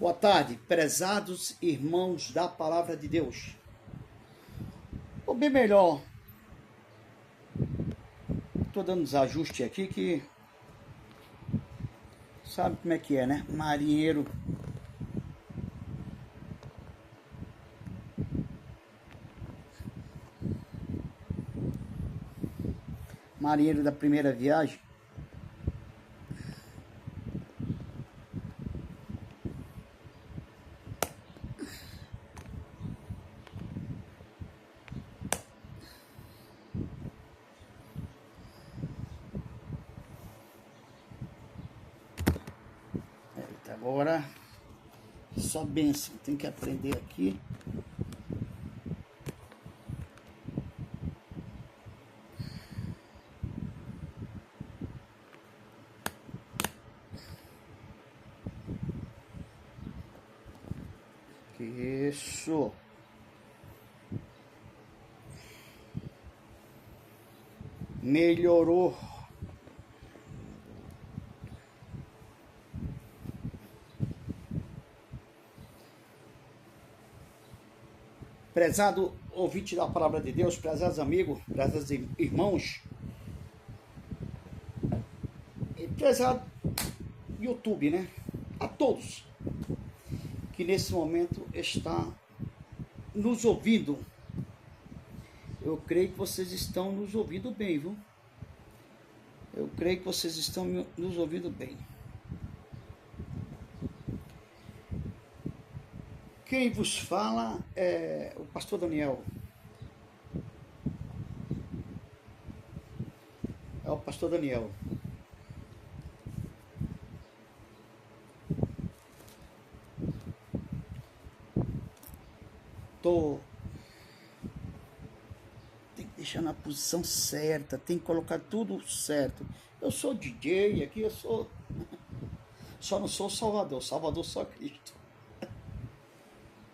Boa tarde, prezados irmãos da Palavra de Deus. Ou bem melhor, estou dando uns ajustes aqui que sabe como é que é, né? Marinheiro da primeira viagem. Agora, só bênção, tem que aprender aqui. Isso. Melhorou. Prezado ouvinte da Palavra de Deus, prezados amigos, prezados irmãos, e prezado YouTube, né? A todos que nesse momento está nos ouvindo. Eu creio que vocês estão nos ouvindo bem, viu? Eu creio que vocês estão nos ouvindo bem. Quem vos fala é o pastor Daniel. É o pastor Daniel. Tem que deixar na posição certa, tem que colocar tudo certo. Eu sou DJ aqui, só não sou Salvador só Cristo.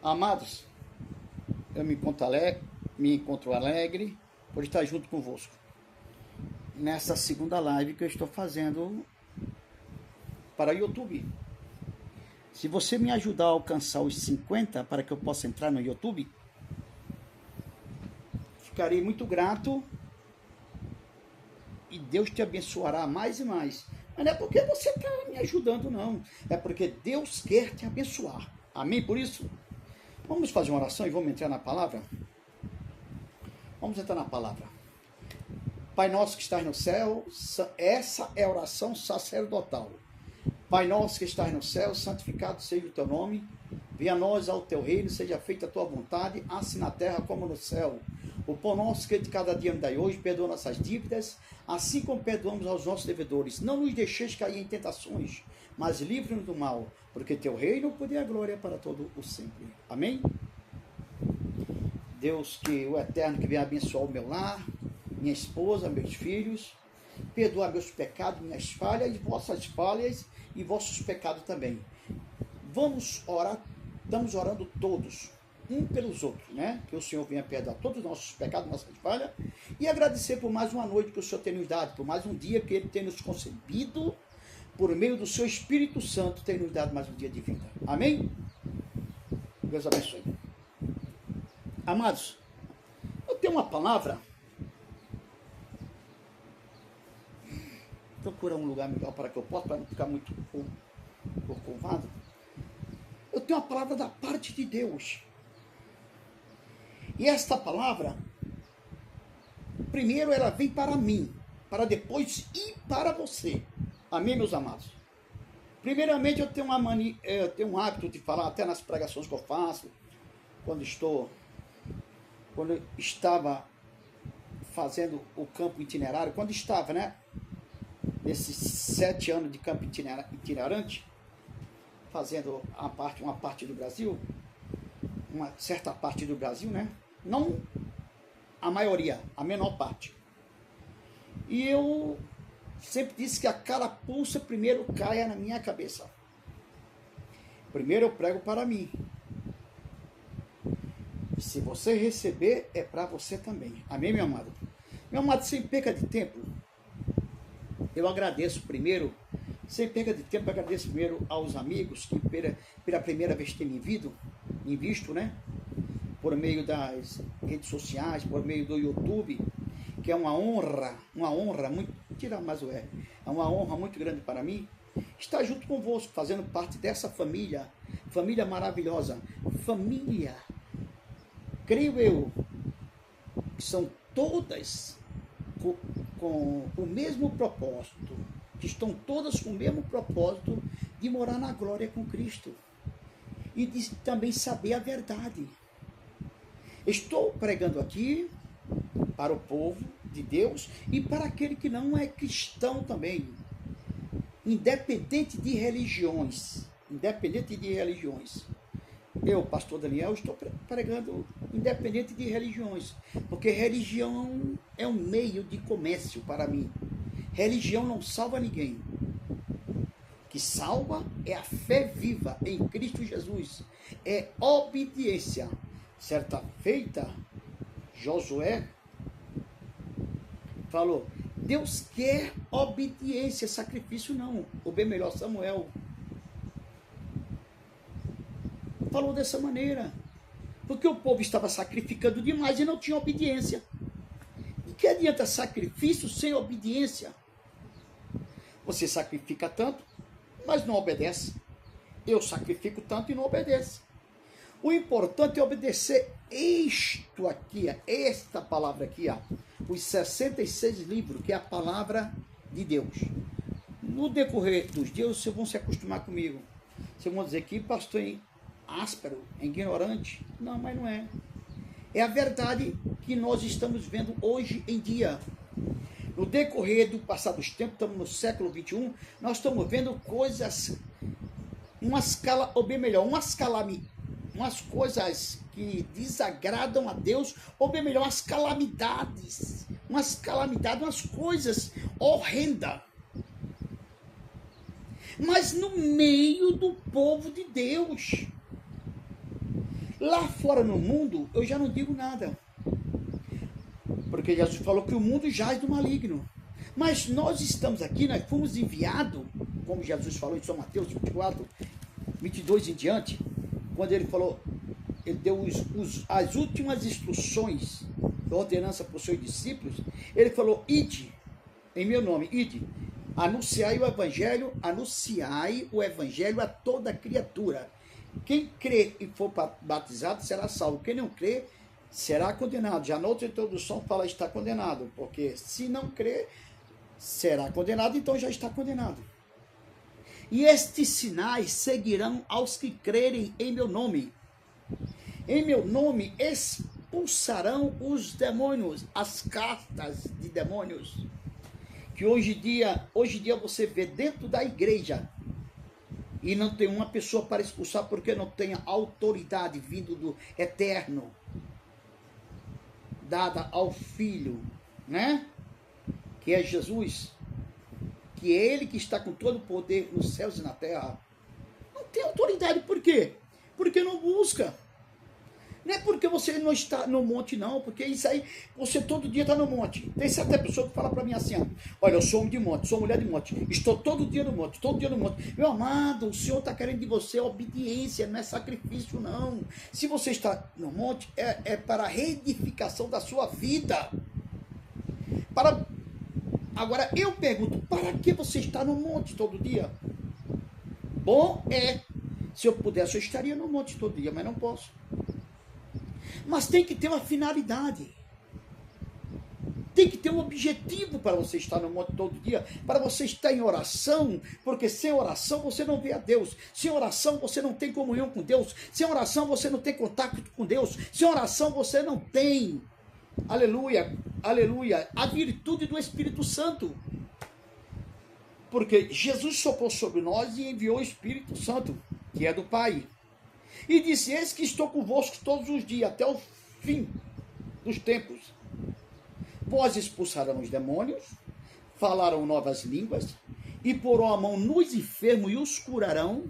Amados, eu me encontro alegre por estar junto convosco nessa segunda live que eu estou fazendo para o YouTube. Se você me ajudar a alcançar os 50 para que eu possa entrar no YouTube, ficarei muito grato e Deus te abençoará mais e mais. Mas não é porque você está me ajudando, não. É porque Deus quer te abençoar. Amém? Por isso, vamos fazer uma oração e vamos entrar na palavra? Vamos entrar na palavra. Pai nosso que estás no céu, essa é a oração sacerdotal. Pai nosso que estás no céu, santificado seja o teu nome. Venha a nós ao teu reino, seja feita a tua vontade, assim na terra como no céu. O pão nosso que de cada dia nos dai hoje, perdoa nossas dívidas, assim como perdoamos aos nossos devedores. Não nos deixeis cair em tentações, mas livre-nos do mal, porque teu reino, o poder e a glória para todo o sempre. Amém? Deus, que o Eterno que venha abençoar o meu lar, minha esposa, meus filhos, perdoar meus pecados, minhas falhas, vossas falhas e vossos pecados também. Vamos orar, estamos orando todos, um pelos outros, né? Que o Senhor venha perdoar todos os nossos pecados, nossas falhas, e agradecer por mais uma noite que o Senhor tem nos dado, por mais um dia que Ele tem nos concebido, por meio do seu Espírito Santo, tem nos dado mais um dia de vida. Amém? Deus abençoe. Amados, eu tenho uma palavra. Procurar um lugar melhor para que eu possa, para não ficar muito curvado. Eu tenho uma palavra da parte de Deus. E esta palavra, primeiro ela vem para mim, para depois ir para você. Amém, meus amados? Primeiramente eu tenho eu tenho um hábito de falar até nas pregações que eu faço, quando eu estava fazendo o campo itinerário, quando estava, né? Nesses 7 anos de campo itinerante, fazendo uma parte do Brasil, uma certa parte do Brasil, né? Não a maioria, a menor parte. E eu sempre disse que a carapuça primeiro caia na minha cabeça. Primeiro eu prego para mim. E se você receber, é para você também. Amém, meu amado? Meu amado, sem perca de tempo, eu agradeço primeiro Sem perda de tempo, agradeço primeiro aos amigos que pela primeira vez têm me visto, né? Por meio das redes sociais, por meio do YouTube, que é uma honra muito, tira mais o R, é uma honra muito grande para mim, estar junto convosco, fazendo parte dessa família maravilhosa, família, creio eu, que são todas com o mesmo propósito, que estão todas com o mesmo propósito de morar na glória com Cristo e de também saber a verdade. Estou pregando aqui para o povo de Deus e para aquele que não é cristão também, independente de religiões. Eu, pastor Daniel, estou pregando independente de religiões, porque religião é um meio de comércio para mim. Religião não salva ninguém. O que salva é a fé viva em Cristo Jesus, é obediência. Certa feita, Josué falou, Deus quer obediência, sacrifício não. Ou bem melhor, Samuel falou dessa maneira, porque o povo estava sacrificando demais e não tinha obediência. E que adianta sacrifício sem obediência? Você sacrifica tanto, mas não obedece. Eu sacrifico tanto e não obedeço. O importante é obedecer isto aqui, esta palavra aqui, os 66 livros, que é a palavra de Deus. No decorrer dos dias, vocês vão se acostumar comigo. Vocês vão dizer que pastor é áspero, é ignorante. Não, mas não é. É a verdade que nós estamos vendo hoje em dia. No decorrer do passar dos tempos, estamos no século 21, nós estamos vendo coisas, umas coisas que desagradam a Deus, ou bem melhor, umas calamidades, umas coisas horrendas. Mas no meio do povo de Deus. Lá fora no mundo, eu já não digo nada. Porque Jesus falou que o mundo jaz do maligno. Mas nós estamos aqui, nós fomos enviados, como Jesus falou em São Mateus 24, 22 em diante, quando ele falou, ele deu as últimas instruções, ordenança para os seus discípulos, ele falou, ide, em meu nome, ide, anunciai o evangelho a toda criatura. Quem crê e for batizado será salvo, quem não crê será condenado. Já na outra introdução fala está condenado, porque se não crer, será condenado, então já está condenado. E estes sinais seguirão aos que crerem em meu nome. Em meu nome expulsarão os demônios, as castas de demônios, que hoje em dia você vê dentro da igreja, e não tem uma pessoa para expulsar, porque não tem autoridade vindo do Eterno, dada ao Filho, né? Que é Jesus, que é Ele que está com todo o poder nos céus e na terra. Não tem autoridade, por quê? Porque não busca. Não é porque você não está no monte, não, porque isso aí, você todo dia está no monte. Tem certa pessoa que fala para mim assim, olha, eu sou homem de monte, sou mulher de monte, estou todo dia no monte, todo dia no monte. Meu amado, o Senhor está querendo de você obediência, não é sacrifício, não. Se você está no monte, é para a reedificação da sua vida. Agora, eu pergunto, para que você está no monte todo dia? Bom, se eu pudesse, eu estaria no monte todo dia, mas não posso. Mas tem que ter uma finalidade. Tem que ter um objetivo para você estar no monte todo dia, para você estar em oração, porque sem oração você não vê a Deus, sem oração você não tem comunhão com Deus, sem oração você não tem contato com Deus, sem oração você não tem, aleluia, aleluia, a virtude do Espírito Santo. Porque Jesus soprou sobre nós e enviou o Espírito Santo, que é do Pai. E disse, eis que estou convosco todos os dias, até o fim dos tempos. Vós expulsarão os demônios, falarão novas línguas, e porão a mão nos enfermos e os curarão.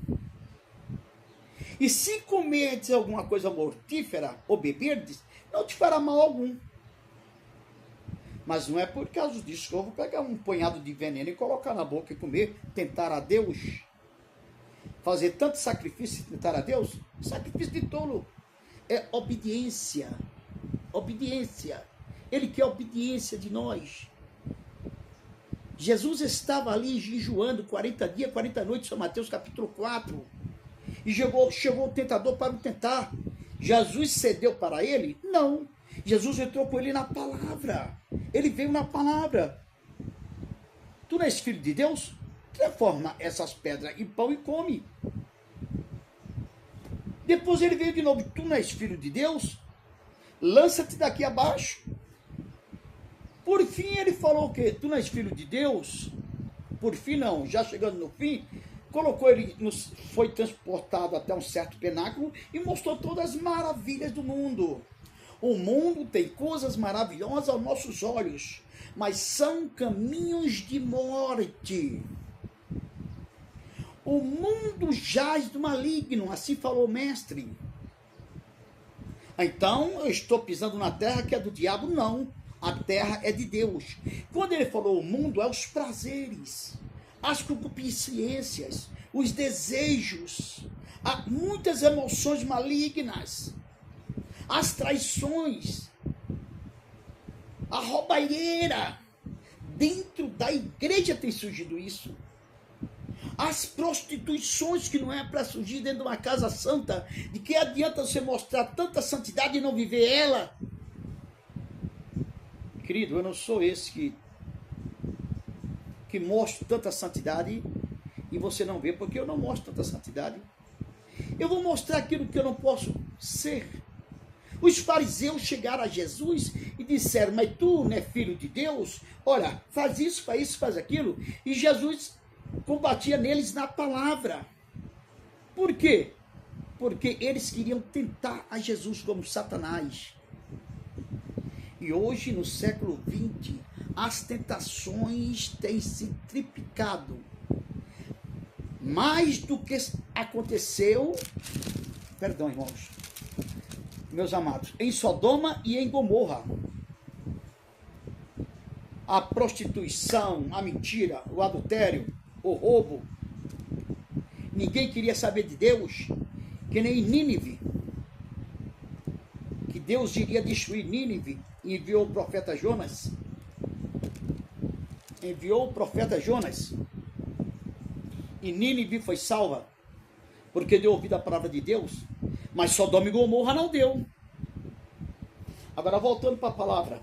E se comerdes alguma coisa mortífera ou beberdes, não te fará mal algum. Mas não é por causa disso que eu vou pegar um punhado de veneno e colocar na boca e comer, tentar a Deus. Fazer tanto sacrifício e tentar a Deus? Sacrifício de tolo. É obediência. Obediência. Ele quer obediência de nós. Jesus estava ali jejuando 40 dias, 40 noites, São Mateus capítulo 4. E chegou o tentador para o tentar. Jesus cedeu para ele? Não. Jesus entrou com ele na palavra. Ele veio na palavra. Tu não és filho de Deus? Transforma essas pedras em pão e come. Depois ele veio de novo. Tu não és filho de Deus? Lança-te daqui abaixo. Por fim ele falou o quê? Tu não és filho de Deus? Por fim não, já chegando no fim, colocou ele, foi transportado até um certo pináculo e mostrou todas as maravilhas do mundo. O mundo tem coisas maravilhosas aos nossos olhos, mas são caminhos de morte. O mundo jaz do maligno, assim falou o mestre. Então eu estou pisando na terra que é do diabo? Não. A terra é de Deus. Quando ele falou o mundo, é os prazeres, as concupiscências, os desejos, há muitas emoções malignas, as traições, a roubalheira. Dentro da igreja tem surgido isso. As prostituições que não é para surgir dentro de uma casa santa. De que adianta você mostrar tanta santidade e não viver ela? Querido, eu não sou esse que mostro tanta santidade e você não vê, porque eu não mostro tanta santidade. Eu vou mostrar aquilo que eu não posso ser. Os fariseus chegaram a Jesus e disseram, mas tu não é filho de Deus? Olha, faz isso, faz aquilo. E Jesus combatia neles na palavra. Por quê? Porque eles queriam tentar a Jesus como Satanás. E hoje, no século XX, as tentações têm se triplicado. Mais do que aconteceu, perdão, irmãos, meus amados, em Sodoma e em Gomorra. A prostituição, a mentira, o adultério, o roubo. Ninguém queria saber de Deus, que nem Nínive. Que Deus iria destruir Nínive. Enviou o profeta Jonas. E Nínive foi salva, porque deu ouvido à palavra de Deus. Mas Sodoma e Gomorra não deu. Agora, voltando para a palavra.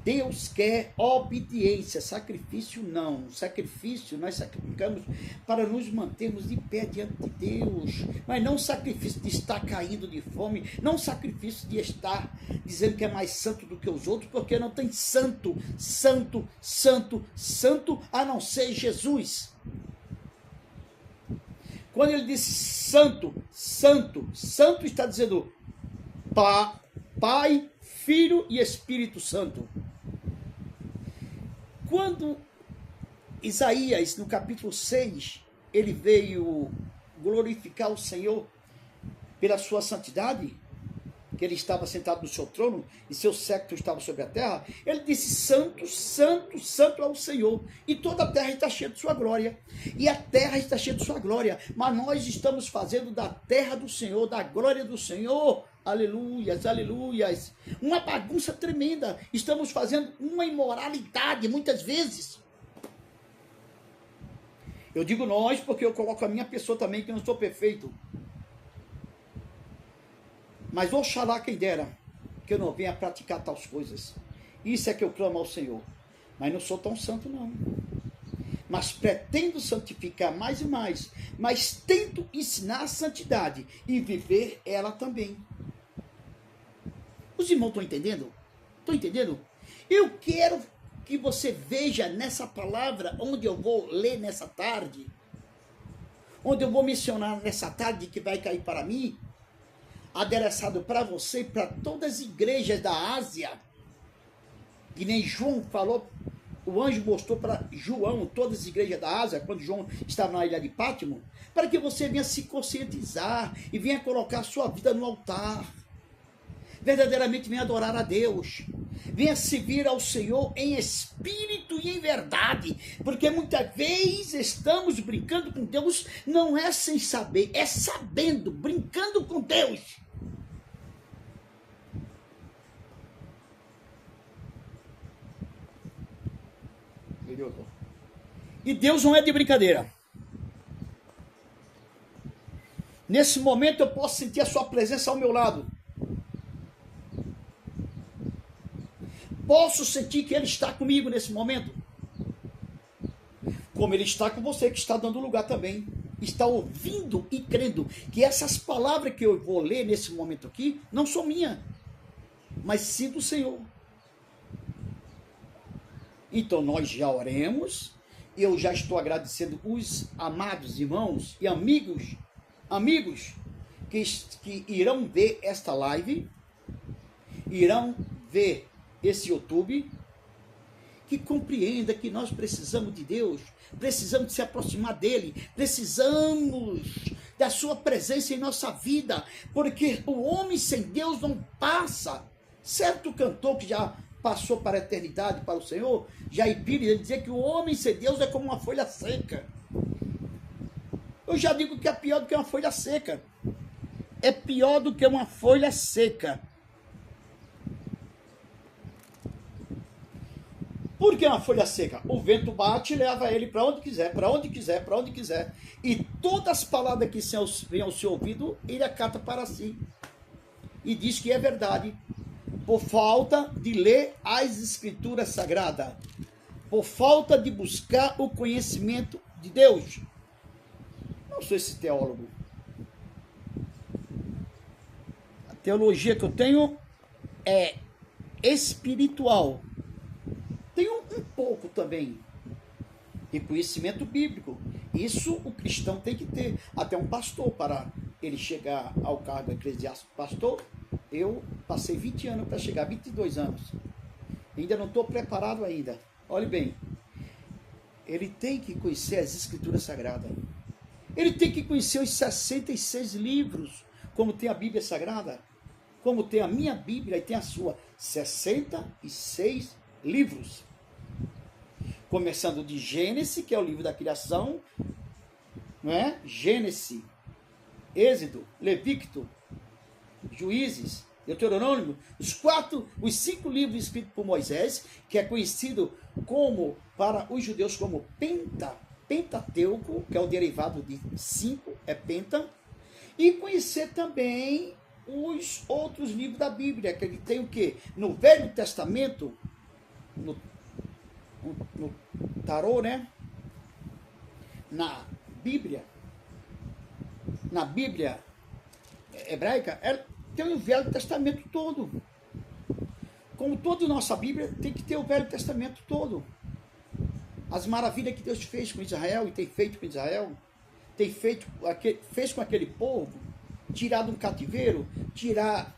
Deus quer obediência, sacrifício não. Sacrifício nós sacrificamos para nos mantermos de pé diante de Deus. Mas não sacrifício de estar caindo de fome, não sacrifício de estar dizendo que é mais santo do que os outros, porque não tem santo, a não ser Jesus. Quando ele diz santo, está dizendo Pai, Filho e Espírito Santo. Quando Isaías, no capítulo 6, ele veio glorificar o Senhor pela sua santidade, que ele estava sentado no seu trono e seu séquito estava sobre a terra, ele disse, santo, santo, santo é o Senhor, e toda a terra está cheia de sua glória, e a terra está cheia de sua glória, mas nós estamos fazendo da terra do Senhor, da glória do Senhor, aleluias, aleluias, uma bagunça tremenda. Estamos fazendo uma imoralidade muitas vezes. Eu digo nós porque eu coloco a minha pessoa também, que eu não sou perfeito. Mas oxalá quem dera que eu não venha praticar tais coisas. Isso é que eu clamo ao Senhor. Mas não sou tão santo não. Mas pretendo santificar mais e mais. Mas tento ensinar a santidade e viver ela também. Os irmãos estão entendendo? Estão entendendo? Eu quero que você veja nessa palavra, onde eu vou ler nessa tarde, onde eu vou mencionar nessa tarde, que vai cair para mim, adereçado para você e para todas as igrejas da Ásia, que nem João falou, o anjo mostrou para João, todas as igrejas da Ásia, quando João estava na ilha de Pátimo, para que você venha se conscientizar e venha colocar sua vida no altar. verdadeiramente venha adorar a Deus, venha servir ao Senhor em espírito e em verdade, porque muitas vezes estamos brincando com Deus, não é sem saber, é sabendo, brincando com Deus. E Deus não é de brincadeira. Nesse momento eu posso sentir a sua presença ao meu lado. Posso sentir que Ele está comigo nesse momento. Como Ele está com você, que está dando lugar também. Está ouvindo e crendo que essas palavras que eu vou ler nesse momento aqui, não são minhas, mas sim do Senhor. Então nós já oremos. Eu já estou agradecendo os amados irmãos e amigos que irão ver esta live, irão ver esse YouTube, que compreenda que nós precisamos de Deus, precisamos de se aproximar dele, precisamos da sua presença em nossa vida, porque o homem sem Deus não passa. Certo cantor que já passou para a eternidade, para o Senhor, Jair Pires, ele dizia que o homem sem Deus é como uma folha seca. Eu já digo que é pior do que uma folha seca. É pior do que uma folha seca. Por que uma folha seca? O vento bate e leva ele para onde quiser, para onde quiser, para onde quiser. E todas as palavras que vêm ao seu ouvido, ele acata para si. E diz que é verdade. Por falta de ler as Escrituras Sagradas. Por falta de buscar o conhecimento de Deus. Não sou esse teólogo. A teologia que eu tenho é espiritual. Tenho um pouco também de conhecimento bíblico. Isso o cristão tem que ter. Até um pastor, para ele chegar ao cargo eclesiástico pastor, eu passei 20 anos para chegar, 22 anos. Ainda não estou preparado ainda. Olhe bem, ele tem que conhecer as Escrituras Sagradas. Ele tem que conhecer os 66 livros, como tem a Bíblia Sagrada, como tem a minha Bíblia e tem a sua. 66 livros. Começando de Gênesis, que é o livro da criação, não é? Gênesis, Êxodo, Levítico, Juízes, Deuteronômio, os 5 livros escritos por Moisés, que é conhecido como, para os judeus, como Pentateuco, que é o derivado de 5, é Penta, e conhecer também os outros livros da Bíblia, que ele tem o quê? No Velho Testamento, no Tarô, né? Na Bíblia hebraica, tem o Velho Testamento todo. Como toda nossa Bíblia, tem que ter o Velho Testamento todo. As maravilhas que Deus fez com Israel e tem feito com Israel, fez com aquele povo, tirar de um cativeiro, tirar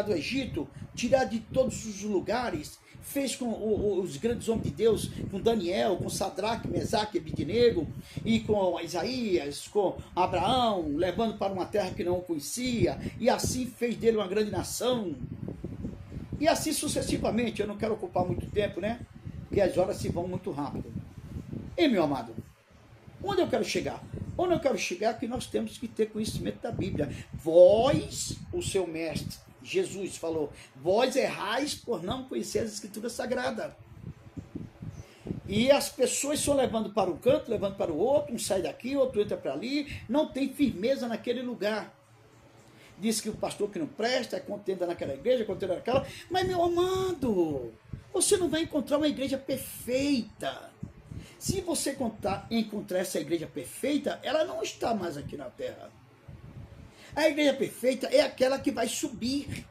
do Egito, tirar de todos os lugares, fez com os grandes homens de Deus, com Daniel, com Sadraque, Mesaque e Abednego, e com Isaías, com Abraão, levando para uma terra que não o conhecia, e assim fez dele uma grande nação. E assim sucessivamente. Eu não quero ocupar muito tempo, né? Porque as horas se vão muito rápido. E meu amado, onde eu quero chegar? Onde eu quero chegar é que nós temos que ter conhecimento da Bíblia. Vós, o seu mestre, Jesus falou, vós errais por não conhecer as Escrituras Sagradas. E as pessoas estão levando para um canto, levando para o outro, um sai daqui, outro entra para ali, não tem firmeza naquele lugar. Diz que o pastor que não presta, é contenda naquela igreja, contenda naquela, mas meu amado, você não vai encontrar uma igreja perfeita. Se você encontrar essa igreja perfeita, ela não está mais aqui na terra. A igreja perfeita é aquela que vai subir.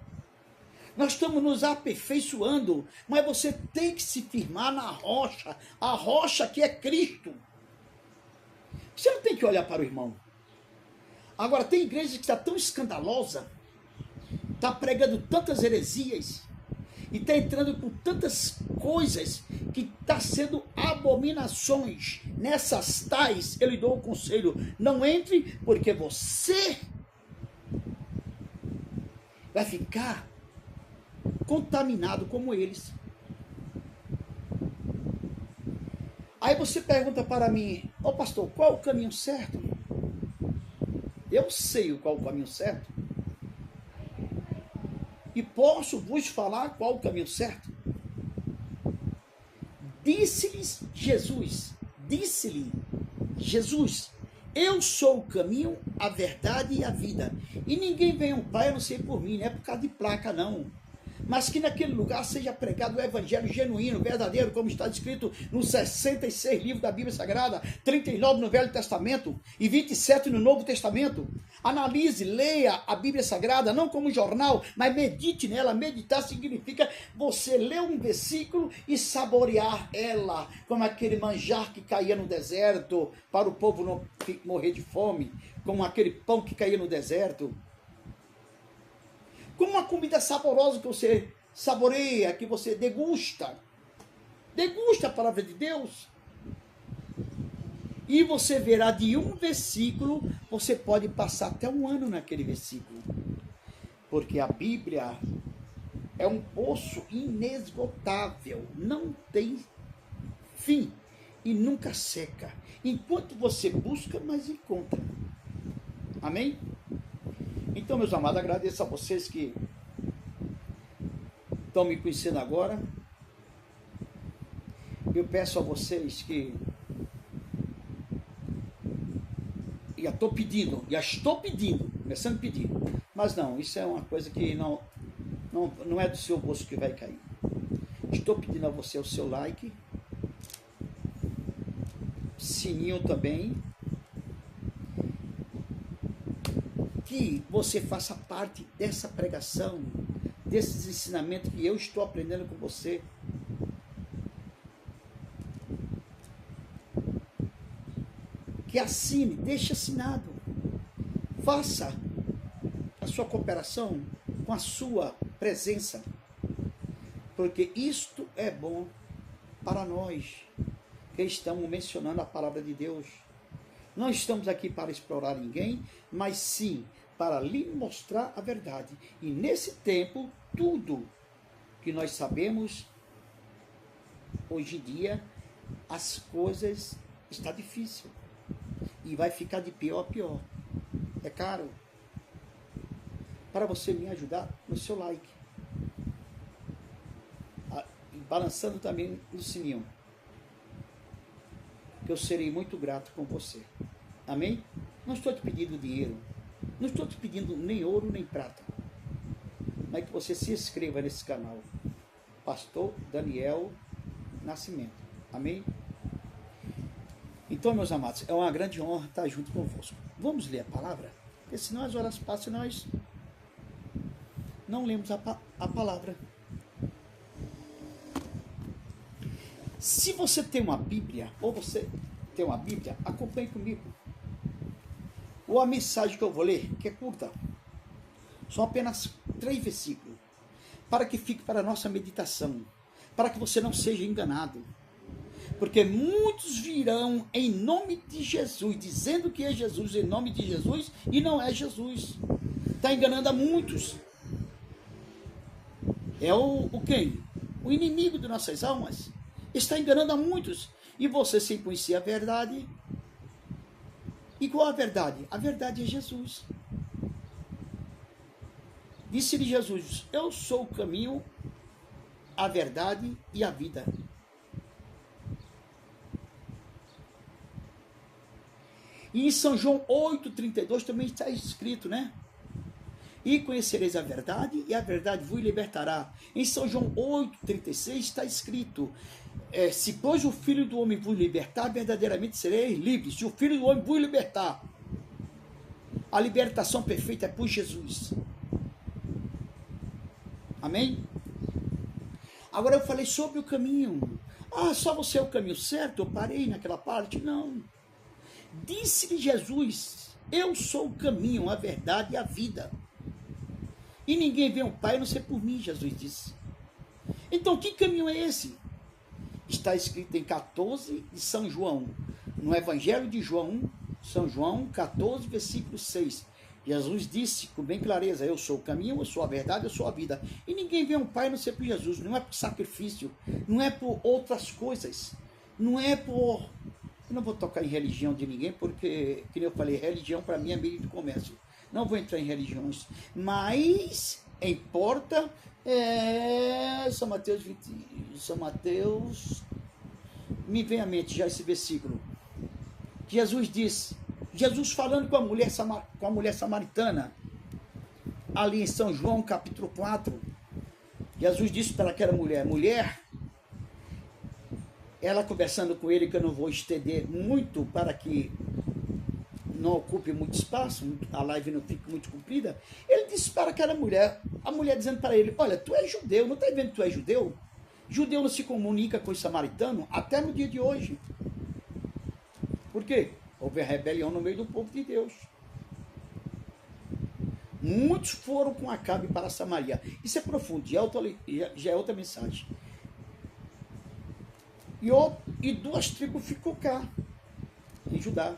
Nós estamos nos aperfeiçoando, mas você tem que se firmar na rocha, a rocha que é Cristo. Você não tem que olhar para o irmão. Agora, tem igreja que está tão escandalosa, está pregando tantas heresias, e está entrando com tantas coisas que está sendo abominações. Nessas tais, eu lhe dou o conselho, não entre, porque você vai ficar contaminado como eles. Aí você pergunta para mim, ô pastor, qual o caminho certo? Eu sei qual o caminho certo. E posso vos falar qual o caminho certo. Disse-lhes Jesus, eu sou o caminho, a verdade e a vida. E ninguém vem ao Pai a não ser por mim, não é por causa de placa, não. Mas que naquele lugar seja pregado o evangelho genuíno, verdadeiro, como está escrito nos 66 livros da Bíblia Sagrada, 39 no Velho Testamento e 27 no Novo Testamento. Analise, leia a Bíblia Sagrada, não como jornal, mas medite nela. Meditar significa você ler um versículo e saborear ela, como aquele manjar que caía no deserto, para o povo não morrer de fome, como aquele pão que caía no deserto. Como uma comida saborosa que você saboreia, que você degusta. Degusta a palavra de Deus. E você verá de um versículo, você pode passar até um ano naquele versículo. Porque a Bíblia é um poço inesgotável, não tem fim e nunca seca. Enquanto você busca, mais encontra. Amém? Então, meus amados, agradeço a vocês que estão me conhecendo agora. Eu peço a vocês que já estou pedindo, começando a pedir. Mas não, isso é uma coisa que não é do seu bolso que vai cair. Estou pedindo a você o seu like, sininho também, que você faça parte dessa pregação, desses ensinamentos que eu estou aprendendo com você. Que assine, deixe assinado. Faça a sua cooperação com a sua presença. Porque isto é bom para nós que estamos mencionando a palavra de Deus. Não estamos aqui para explorar ninguém, mas sim para lhe mostrar a verdade. E nesse tempo, tudo que nós sabemos, hoje em dia, as coisas estão difíceis. E vai ficar de pior a pior. É caro. Para você me ajudar, no seu like. E balançando também o sininho. Que eu serei muito grato com você. Amém? Não estou te pedindo dinheiro. Não estou te pedindo nem ouro nem prata. Mas que você se inscreva nesse canal. Pastor Daniel Nascimento. Amém? Então, meus amados, é uma grande honra estar junto convosco. Vamos ler a palavra? Porque senão as horas passam e nós não lemos a palavra. Se você tem uma Bíblia, ou você tem uma Bíblia, acompanhe comigo. Ou a mensagem que eu vou ler, que é curta. São apenas 3 versículos. Para que fique para a nossa meditação. Para que você não seja enganado. Porque muitos virão em nome de Jesus, dizendo que é Jesus em nome de Jesus, e não é Jesus. Está enganando a muitos. É o quem? O inimigo de nossas almas. Está enganando a muitos. E você, sem conhecer a verdade. E qual a verdade? A verdade é Jesus. Disse-lhe Jesus, eu sou o caminho, a verdade e a vida. E em São João 8,32 também está escrito, né? E conhecereis a verdade, e a verdade vos libertará. Em São João 8,36 está escrito, se pois o Filho do Homem vos libertar, verdadeiramente sereis livres. Se o Filho do Homem vos libertar, a libertação perfeita é por Jesus. Amém? Agora eu falei sobre o caminho. Ah, só você é o caminho certo? Eu parei naquela parte? Não. Disse-lhe Jesus, eu sou o caminho, a verdade e a vida. E ninguém vem ao Pai a não ser por mim, Jesus disse. Então, que caminho é esse? Está escrito em 14 de São João, no Evangelho de João, São João 14, versículo 6. Jesus disse com bem clareza, eu sou o caminho, eu sou a verdade, eu sou a vida. E ninguém vê um pai a não ser por Jesus, não é por sacrifício, não é por outras coisas, não é por... Eu não vou tocar em religião de ninguém, porque, como eu falei, religião para mim é meio de comércio. Não vou entrar em religiões, mas importa São Mateus 20, São Mateus, me vem à mente já esse versículo. Jesus disse, Jesus falando com a mulher samaritana, ali em São João capítulo 4, Jesus disse para aquela mulher, ela conversando com ele, que eu não vou estender muito para que não ocupe muito espaço, a live não fique muito comprida, ele disse para aquela mulher, a mulher dizendo para ele, olha, tu és judeu, não está vendo que tu és judeu? Judeu não se comunica com os samaritanos até no dia de hoje. Por quê? Houve a rebelião no meio do povo de Deus. Muitos foram com Acabe para Samaria. Isso é profundo, já é outra mensagem. E 2 tribos ficou cá, em Judá.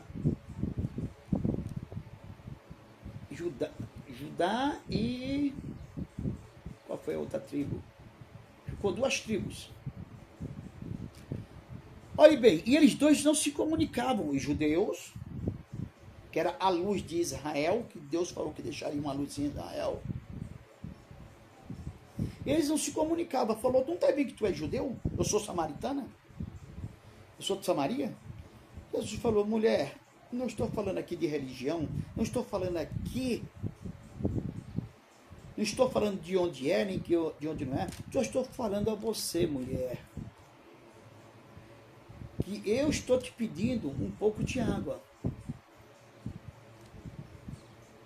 Judá e... Qual foi a outra tribo? Ficou 2 tribos. Olha bem, e eles dois não se comunicavam, os judeus, que era a luz de Israel, que Deus falou que deixaria uma luz em Israel. Eles não se comunicavam, falou, tu não está vendo que tu és judeu? Eu sou samaritana? Eu sou de Samaria? Jesus falou, mulher, não estou falando aqui de religião, não estou falando aqui, não estou falando de onde é, nem de onde não é, só estou falando a você, mulher, que eu estou te pedindo um pouco de água.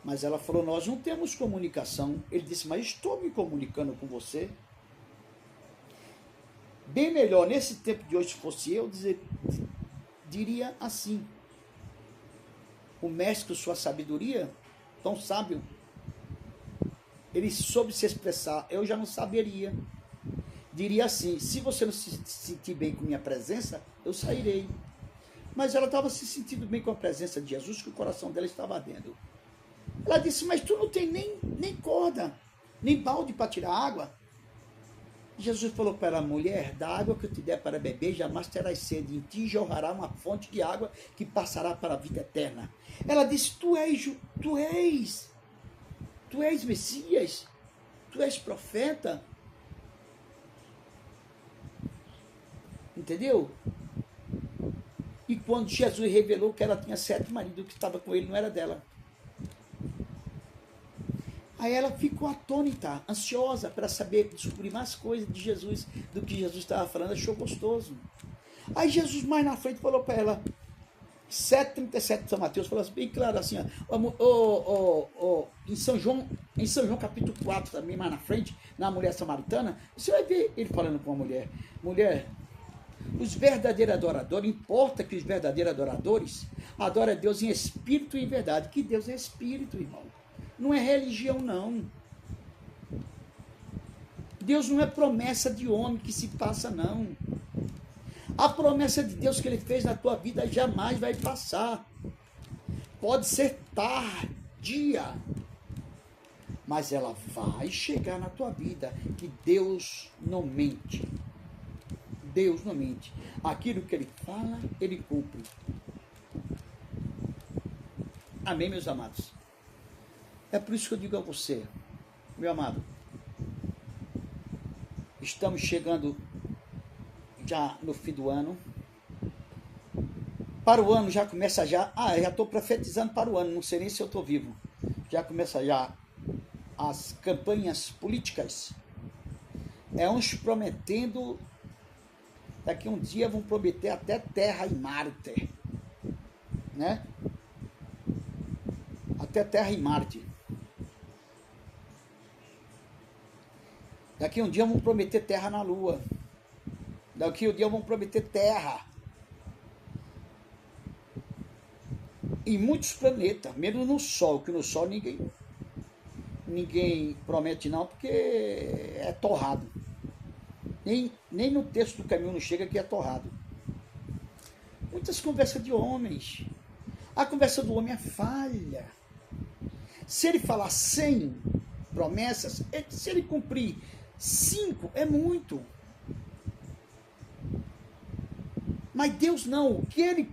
Mas ela falou, nós não temos comunicação. Ele disse, mas estou me comunicando com você. Bem melhor, nesse tempo de hoje, se fosse eu, diria assim, o mestre, com sua sabedoria, tão sábio, ele soube se expressar, eu já não saberia. Diria assim, se você não se sentir bem com minha presença, eu sairei. Mas ela estava se sentindo bem com a presença de Jesus, que o coração dela estava ardendo. Ela disse, mas tu não tem nem corda, nem balde para tirar água. Jesus falou para ela, mulher, da água que eu te der para beber, jamais terás sede, em ti jorrará uma fonte de água que passará para a vida eterna. Ela disse, tu és Messias, tu és profeta. Entendeu? E quando Jesus revelou que ela tinha 7 maridos, que estava com ele não era dela. Aí ela ficou atônita, ansiosa para saber, descobrir mais coisas de Jesus, do que Jesus estava falando, achou gostoso. Aí Jesus mais na frente falou para ela, 7:37 de São Mateus, falou assim, bem claro assim, em São João capítulo 4, também mais na frente, na mulher samaritana, você vai ver ele falando com a mulher, os verdadeiros adoradores, importa que os verdadeiros adoradores adoram a Deus em espírito e em verdade, que Deus é espírito, irmão. Não é religião, não. Deus não é promessa de homem que se passa, não. A promessa de Deus que Ele fez na tua vida jamais vai passar. Pode ser tardia, mas ela vai chegar na tua vida, que Deus não mente. Deus não mente. Aquilo que Ele fala, Ele cumpre. Amém, meus amados? É por isso que eu digo a você, meu amado, estamos chegando já no fim do ano. Para o ano já começa já estou profetizando para o ano, não sei nem se eu estou vivo. Já começa já as campanhas políticas. Uns prometendo, daqui um dia vão prometer até terra em Marte, né? Até terra em Marte. Daqui um dia vão prometer terra na Lua. Daqui um dia vão prometer terra em muitos planetas, menos no Sol, que no Sol ninguém promete não, porque é torrado. Nem no texto do caminho não chega que é torrado. Muitas conversas de homens. A conversa do homem é falha. Se ele falar 100 promessas, se ele cumprir 5, é muito. Mas Deus não, o que ele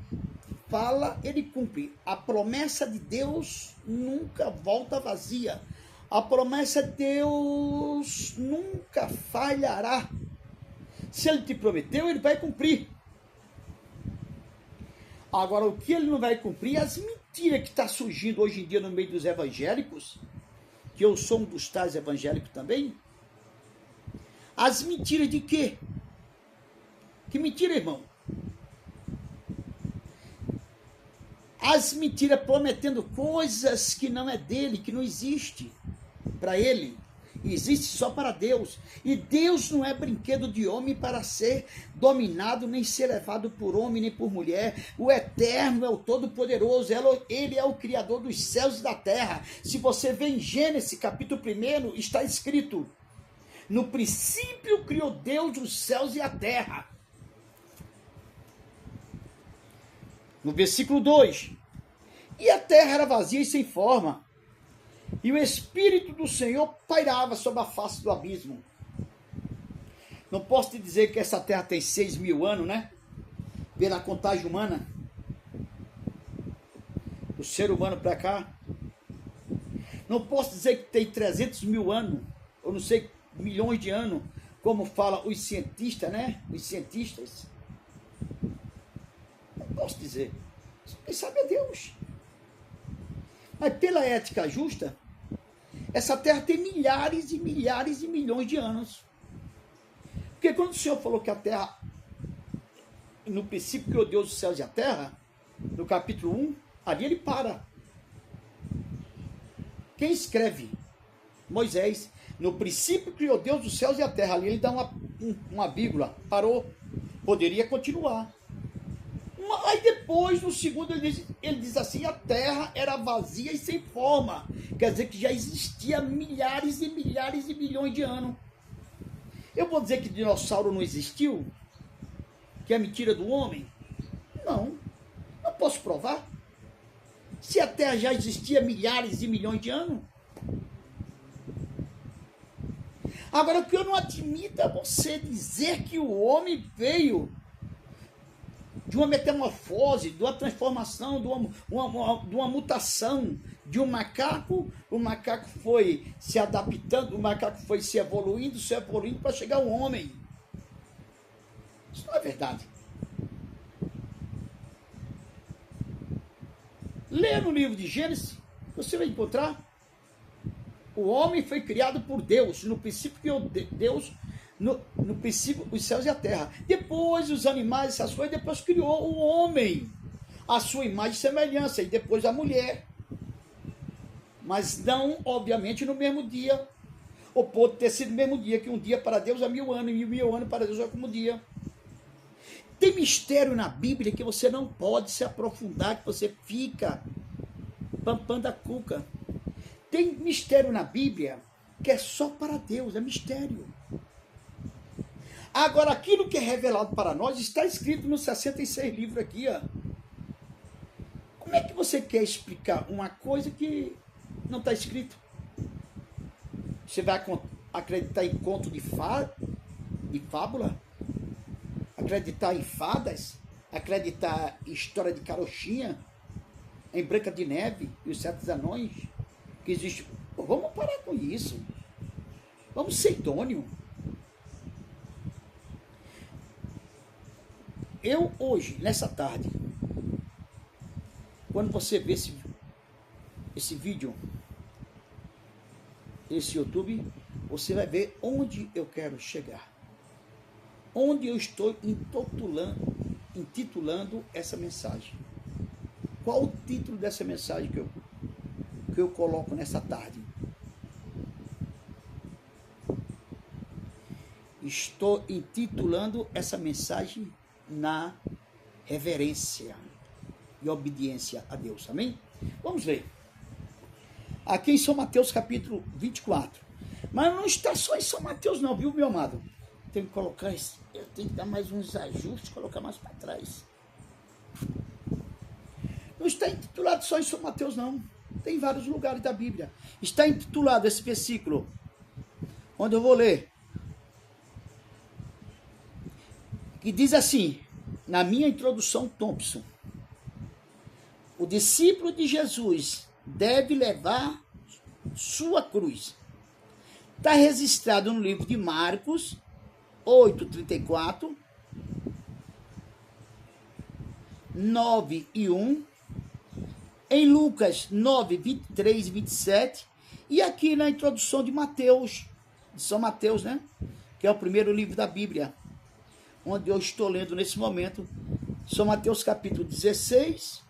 fala, ele cumpre. A promessa de Deus nunca volta vazia. A promessa de Deus nunca falhará. Se ele te prometeu, ele vai cumprir. Agora, o que ele não vai cumprir, as mentiras que estão surgindo hoje em dia no meio dos evangélicos, que eu sou um dos tais evangélicos também. As mentiras de quê? Que mentira, irmão? As mentiras prometendo coisas que não é dele, que não existe para ele. Existe só para Deus. E Deus não é brinquedo de homem para ser dominado, nem ser levado por homem, nem por mulher. O Eterno é o Todo-Poderoso. Ele é o Criador dos céus e da terra. Se você vê em Gênesis, capítulo 1, está escrito: no princípio criou Deus os céus e a terra. No versículo 2: e a terra era vazia e sem forma, e o Espírito do Senhor pairava sobre a face do abismo. Não posso te dizer que essa terra tem 6.000 anos, né? Pela contagem humana, do ser humano para cá. Não posso dizer que tem 300.000 anos, ou não sei, milhões de anos, como falam os cientistas, né? Os cientistas. Não posso dizer. Quem sabe é Deus. Mas pela ética justa, essa terra tem milhares e milhares e milhões de anos. Porque quando o Senhor falou que a terra, no princípio criou Deus os céus e a terra, no capítulo 1, ali ele para. Quem escreve? Moisés. No princípio criou Deus os céus e a terra. Ali ele dá uma vírgula. Parou. Poderia continuar. Aí depois, no segundo, ele diz assim: a terra era vazia e sem forma. Quer dizer que já existia milhares e milhares e milhões de anos. Eu vou dizer que dinossauro não existiu? Que é mentira do homem? Não. Não posso provar. Se a terra já existia milhares e milhões de anos. Agora, o que eu não admito é você dizer que o homem veio de uma metamorfose, de uma transformação, de uma mutação de um macaco. O macaco foi se adaptando, o macaco foi se evoluindo para chegar ao homem. Isso não é verdade. Leia no livro de Gênesis, você vai encontrar. O homem foi criado por Deus. No princípio criou Deus, no princípio os céus e a terra. Depois os animais, essas coisas, depois criou o homem, a sua imagem e semelhança, e depois a mulher. Mas não, obviamente, no mesmo dia. Ou pode ter sido no mesmo dia, que um dia para Deus é 1000 anos, e 1000 anos para Deus é como um dia. Tem mistério na Bíblia que você não pode se aprofundar, que você fica pampando a cuca. Tem mistério na Bíblia que é só para Deus, é mistério. Agora, aquilo que é revelado para nós está escrito nos 66 livros aqui, ó. Como é que você quer explicar uma coisa que não está escrito? Você vai acreditar em conto de fábula? Acreditar em fadas? Acreditar em história de carochinha? Em Branca de Neve e os 7 anões? Que existe. Pô, vamos parar com isso. Vamos ser idôneo. Eu hoje, nessa tarde, quando você vê esse vídeo, esse YouTube, você vai ver onde eu quero chegar. Onde eu estou intitulando essa mensagem. Qual o título dessa mensagem que eu coloco nessa tarde? Estou intitulando essa mensagem na reverência e obediência a Deus, amém? Vamos ver. Aqui em São Mateus capítulo 24. Mas não está só em São Mateus não, viu, meu amado? Tenho que colocar, eu tenho que dar mais uns ajustes, colocar mais para trás. Não está intitulado só em São Mateus não. Tem vários lugares da Bíblia. Está intitulado esse versículo, onde eu vou ler, que diz assim, na minha introdução Thompson: o discípulo de Jesus deve levar sua cruz. Está registrado no livro de Marcos 8:34, 9 e 1, em Lucas 9, 23 e 27, e aqui na introdução de Mateus, de São Mateus, né? Que é o primeiro livro da Bíblia, onde eu estou lendo nesse momento, São Mateus capítulo 16,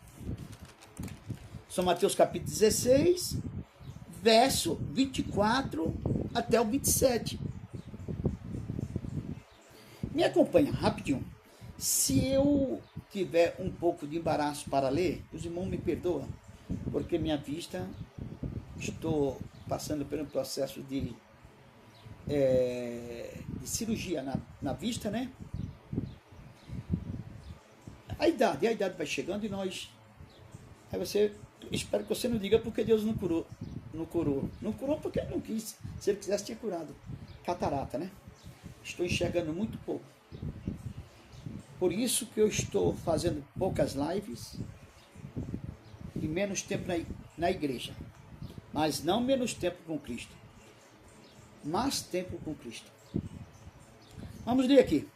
São Mateus capítulo 16, verso 24 até o 27. Me acompanha rapidinho. Se eu tiver um pouco de embaraço para ler, os irmãos me perdoam, porque minha vista, estou passando por um processo de cirurgia na vista, né? A idade vai chegando e nós... Aí espero que você não diga porque Deus não curou. Não curou porque ele não quis. Se ele quisesse, tinha curado. Catarata, né? Estou enxergando muito pouco. Por isso que eu estou fazendo poucas lives e menos tempo na igreja. Mas não menos tempo com Cristo. Mais tempo com Cristo. Vamos ler aqui.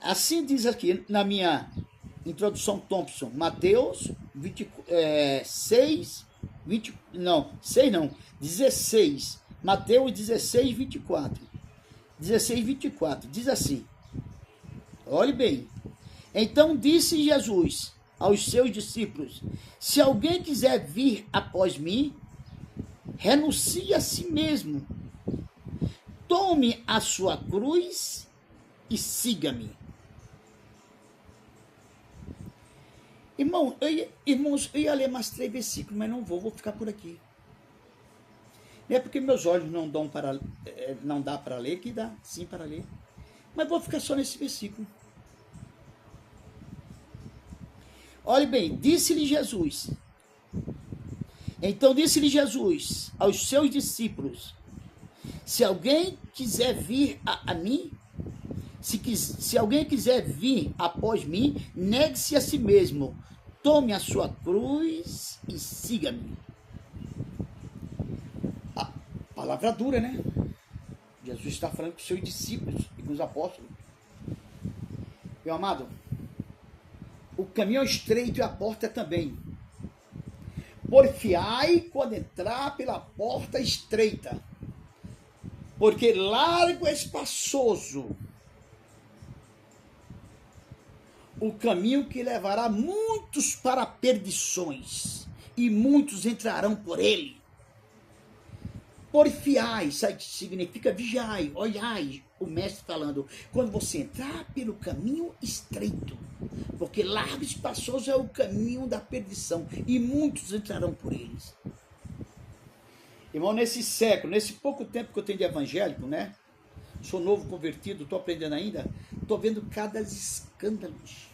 Assim diz aqui na minha introdução Thompson, Mateus 16, Mateus 16, 24. 16, 24, diz assim, olhe bem, então disse Jesus aos seus discípulos, se alguém quiser vir após mim, renuncie a si mesmo, tome a sua cruz e siga-me. Irmãos, eu ia ler mais 3 versículos, mas não vou ficar por aqui. Não é porque meus olhos não dá para ler, que dá sim para ler. Mas vou ficar só nesse versículo. Olhe bem, disse-lhe Jesus. Então disse-lhe Jesus aos seus discípulos, se alguém quiser vir a mim, se alguém quiser vir após mim, negue-se a si mesmo, tome a sua cruz e siga-me. A palavra dura, né? Jesus está falando com os seus discípulos e com os apóstolos. Meu amado, o caminho é estreito e a porta também. Porfiai quando entrar pela porta estreita, porque largo e espaçoso o caminho que levará muitos para perdições, e muitos entrarão por ele. Porfiai, significa vigiai, olhai, o mestre falando, quando você entrar pelo caminho estreito, porque largo e espaçoso é o caminho da perdição, e muitos entrarão por eles. Irmão, nesse século, nesse pouco tempo que eu tenho de evangélico, né? Sou novo convertido, estou aprendendo ainda, estou vendo cada escândalos.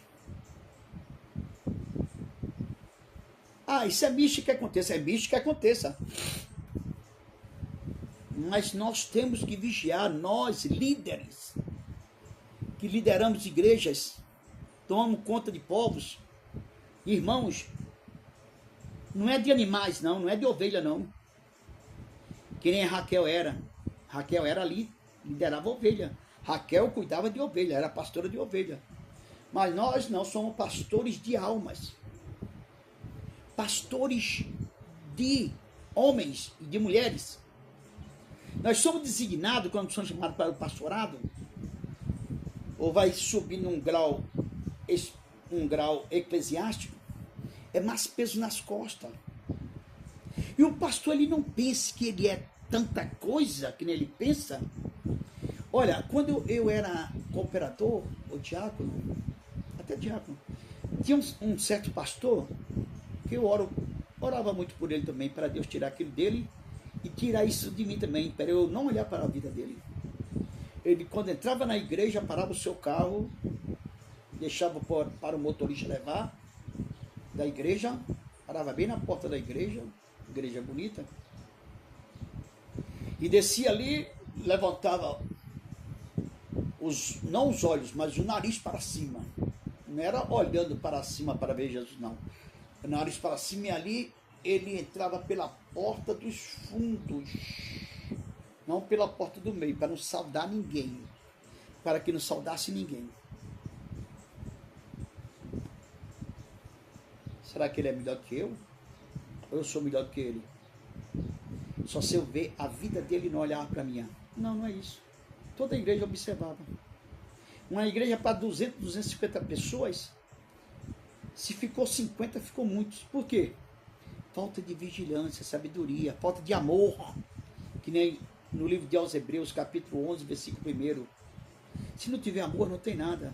Ah, isso é mística que aconteça, Mas nós temos que vigiar, nós, líderes, que lideramos igrejas, tomamos conta de povos, irmãos, não é de animais, não é de ovelha, não. Que nem Raquel era. Raquel era ali, liderava ovelha. Raquel cuidava de ovelha, era pastora de ovelha. Mas nós não somos pastores de almas. Pastores de homens e de mulheres. Nós somos designados, quando somos chamados para o pastorado, ou vai subir num grau eclesiástico, é mais peso nas costas. E o pastor, ele não pensa que ele é tanta coisa que ele pensa. Olha, quando eu era cooperador, ou diácono, até diácono, tinha um certo pastor que eu orava muito por ele também, para Deus tirar aquilo dele e tirar isso de mim também, para eu não olhar para a vida dele. Ele, quando entrava na igreja, parava o seu carro, deixava para o motorista levar da igreja parava bem na porta da igreja bonita, e descia ali, levantava não os olhos, mas o nariz para cima. Não era olhando para cima para ver Jesus, não. O nariz para cima, e ali ele entrava pela porta dos fundos, não pela porta do meio, para não saudar ninguém, para que não saudasse ninguém. Será que ele é melhor que eu? Ou eu sou melhor do que ele? Só se eu ver a vida dele e não olhar para a minha. Não, não é isso. Toda a igreja observava. Uma igreja para 200, 250 pessoas, se ficou 50, ficou muitos. Por quê? Falta de vigilância, sabedoria, falta de amor. Que nem no livro de aos Hebreus, capítulo 11, versículo 1. Se não tiver amor, não tem nada.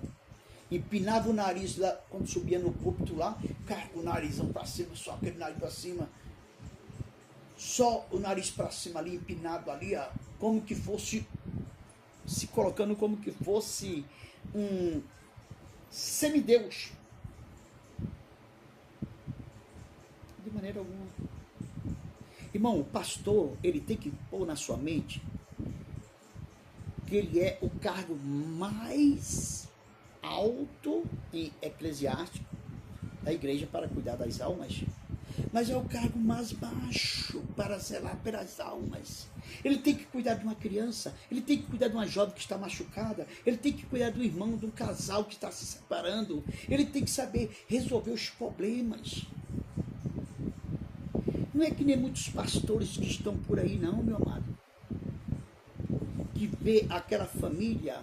Empinava o nariz lá, quando subia no púlpito lá, cara, o narizão para cima, só aquele nariz para cima. Só o nariz para cima ali, empinado ali, ó, como que fosse, se colocando como que fosse um semideus. De maneira alguma. Irmão, o pastor, ele tem que pôr na sua mente que ele é o cargo mais alto e eclesiástico da igreja para cuidar das almas, mas é o cargo mais baixo para zelar pelas almas. Ele tem que cuidar de uma criança, ele tem que cuidar de uma jovem que está machucada, ele tem que cuidar do irmão, de um casal que está se separando, ele tem que saber resolver os problemas. Não é que nem muitos pastores que estão por aí, não, meu amado, que vê aquela família,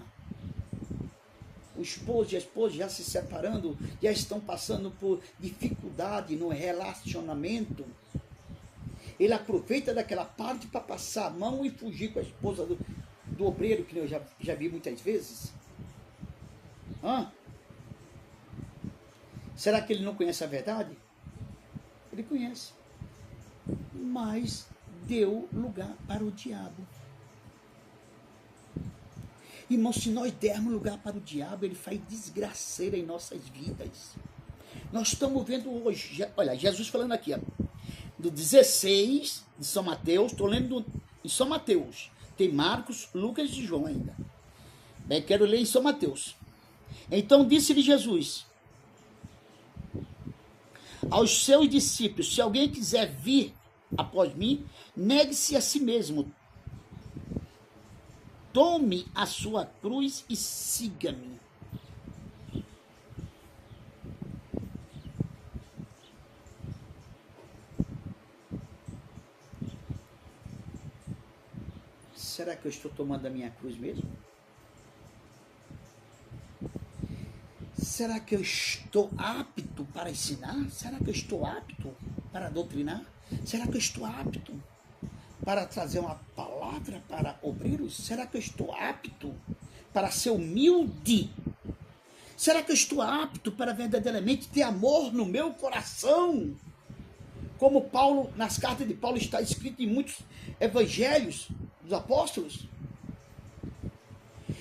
o esposo e a esposa já se separando, já estão passando por dificuldade no relacionamento. Ele aproveita daquela parte para passar a mão e fugir com a esposa do obreiro, que eu já vi muitas vezes. Será que ele não conhece a verdade? Ele conhece. Mas deu lugar para o diabo. Irmão, se nós dermos lugar para o diabo, ele faz desgraceira em nossas vidas. Nós estamos vendo hoje, olha, Jesus falando aqui, ó, do 16 de São Mateus, estou lendo em São Mateus, tem Marcos, Lucas e João ainda. Bem, quero ler em São Mateus. Então disse-lhe Jesus aos seus discípulos: se alguém quiser vir após mim, negue-se a si mesmo. Tome a sua cruz e siga-me. Será que eu estou tomando a minha cruz mesmo? Será que eu estou apto para ensinar? Será que eu estou apto para doutrinar? Será que eu estou apto para trazer uma palavra para obreiros? Será que eu estou apto para ser humilde? Será que eu estou apto para verdadeiramente ter amor no meu coração? Como Paulo, nas cartas de Paulo está escrito em muitos evangelhos dos apóstolos.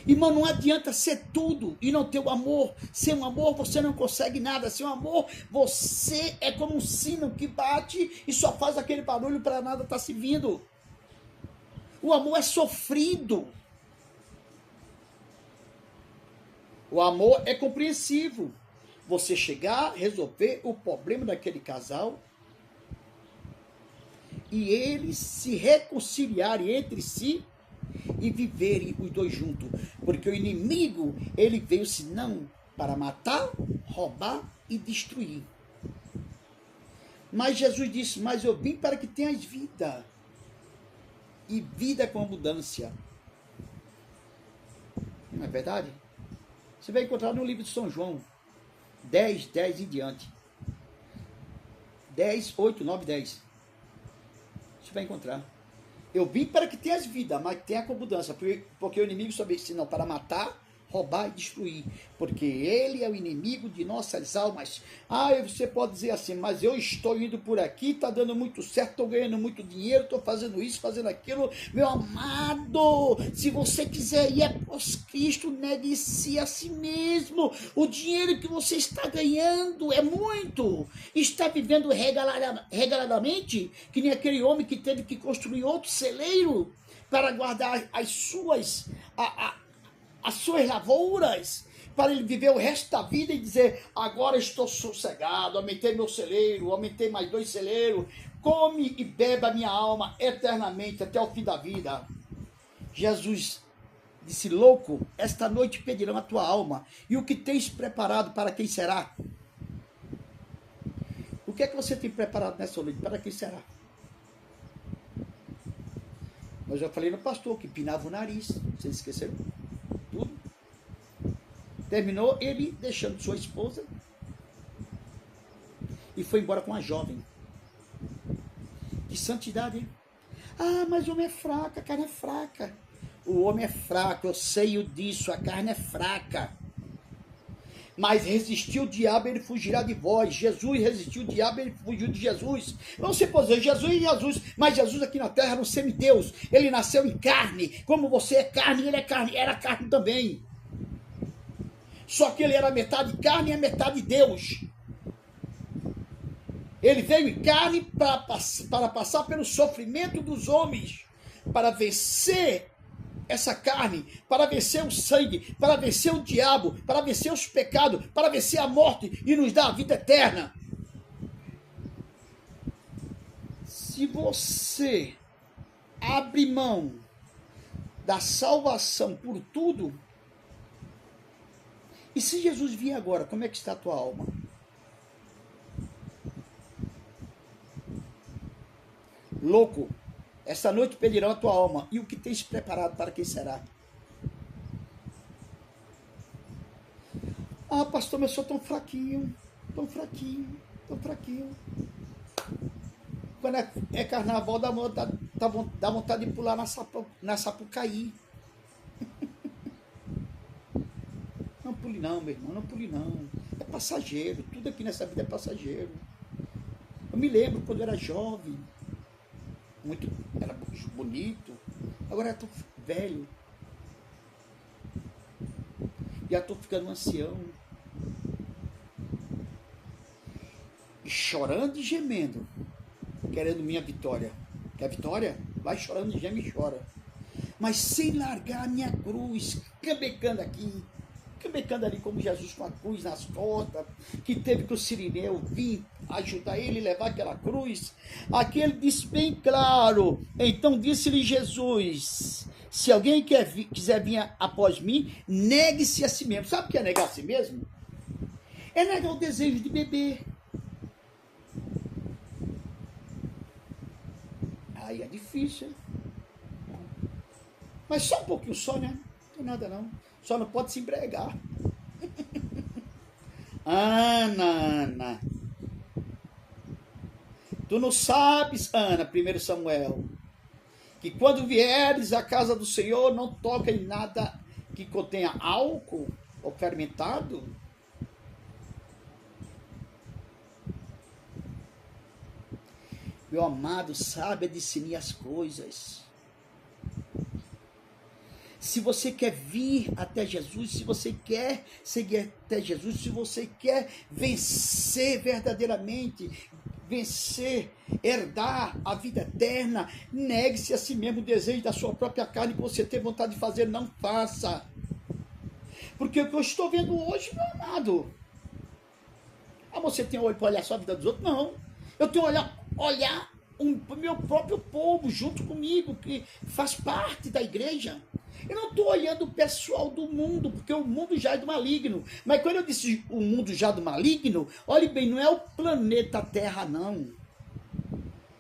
Irmão, não adianta ser tudo e não ter o amor. Sem o amor você não consegue nada. Sem o amor você é como um sino que bate e só faz aquele barulho para nada estar se vindo. O amor é sofrido. O amor é compreensivo. Você chegar, resolver o problema daquele casal e eles se reconciliarem entre si e viverem os dois juntos. Porque o inimigo, ele veio senão para matar, roubar e destruir. Mas Jesus disse: mas eu vim para que tenhas vida. E vida com abundância. Não é verdade? Você vai encontrar no livro de São João 10, 10 em diante. 10, 8, 9, 10. Você vai encontrar. Eu vim para que tenhas vida, mas tenha com abundância. Porque o inimigo só veio senão para matar, roubar e destruir, porque ele é o inimigo de nossas almas. Você pode dizer assim, mas eu estou indo por aqui, está dando muito certo, estou ganhando muito dinheiro, estou fazendo isso, fazendo aquilo. Meu amado, se você quiser ir após Cristo, negue-se a si mesmo. O dinheiro que você está ganhando é muito. Está vivendo regaladamente, que nem aquele homem que teve que construir outro celeiro para guardar as suas lavouras, para ele viver o resto da vida e dizer, agora estou sossegado, aumentei meu celeiro, aumentei mais 2 celeiros, come e beba minha alma eternamente até o fim da vida. Jesus disse, louco, esta noite pedirão a tua alma, e o que tens preparado para quem será? O que é que você tem preparado nessa noite? Para quem será? Mas eu falei no pastor que pinava o nariz, vocês esqueceram? Tudo. Terminou ele deixando sua esposa e foi embora com a jovem. Que santidade, hein? Mas o homem é fraco, a carne é fraca. O homem é fraco, eu sei disso, a carne é fraca. Mas resistiu o diabo, ele fugirá de vós. Jesus resistiu o diabo, ele fugiu de Jesus. Você pode dizer, Jesus, mas Jesus aqui na terra era um semideus. Ele nasceu em carne, como você é carne, ele é carne, era carne também. Só que ele era metade carne e metade Deus. Ele veio em carne para passar pelo sofrimento dos homens, para vencer essa carne, para vencer o sangue, para vencer o diabo, para vencer os pecados, para vencer a morte e nos dar a vida eterna. Se você abre mão da salvação por tudo, e se Jesus vier agora, como é que está a tua alma? Louco, esta noite pedirão a tua alma, e o que tens preparado para quem será? Pastor, mas eu sou tão fraquinho. Quando é carnaval, dá vontade de pular na Sapucaí. Não pule não, meu irmão, não pule não. É passageiro, tudo aqui nessa vida é passageiro. Eu me lembro quando eu era jovem, era bonito, agora eu tô velho. Já tô ficando ancião. E chorando e gemendo, querendo minha vitória. Quer vitória? Vai chorando, geme e chora. Mas sem largar a minha cruz, cambecando aqui, cambecando ali como Jesus com a cruz nas costas, que teve que o Cirineu vir ajudar ele a levar aquela cruz. Aqui ele disse bem claro, então disse-lhe Jesus, se alguém quiser vir após mim, negue-se a si mesmo. Sabe o que é negar a si mesmo? É negar o desejo de beber. Aí é difícil, hein? Mas só um pouquinho só, né? Não tem nada não. Só não pode se embriagar. Ana. Tu não sabes, Ana, 1 Samuel, que quando vieres à casa do Senhor, não toca em nada que contenha álcool ou fermentado? Meu amado, saiba discernir as coisas. Se você quer vir até Jesus, se você quer seguir até Jesus, se você quer vencer verdadeiramente, herdar a vida eterna, negue-se a si mesmo o desejo da sua própria carne que você tem vontade de fazer, não faça. Porque o que eu estou vendo hoje, meu amado, você tem olho para olhar só a vida dos outros? Não. Eu tenho olhar o meu próprio povo junto comigo, que faz parte da igreja. Eu não estou olhando o pessoal do mundo, porque o mundo já é do maligno. Mas quando eu disse o mundo já do maligno, olhe bem, não é o planeta Terra, não.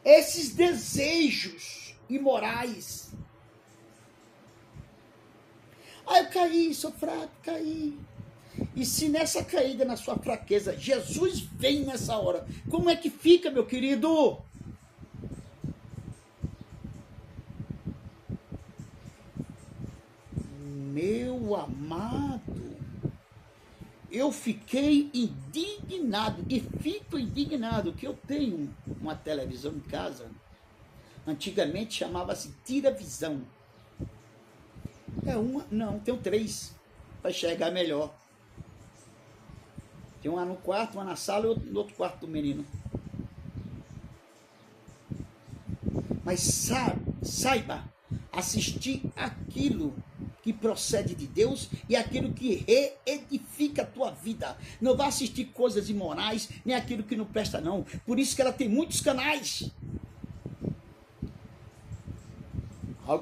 Esses desejos imorais. Eu caí, sou fraco, caí. E se nessa caída, na sua fraqueza, Jesus vem nessa hora, como é que fica, meu querido? Meu amado, eu fiquei indignado e fico indignado que eu tenho uma televisão em casa. Antigamente chamava-se tira-visão. É uma? Não, tenho 3 para enxergar melhor. Tem uma no quarto, uma na sala e no outro quarto do menino. Mas saiba assistir aquilo que procede de Deus e aquilo que reedifica a tua vida. Não vá assistir coisas imorais, nem aquilo que não presta não. Por isso que ela tem muitos canais.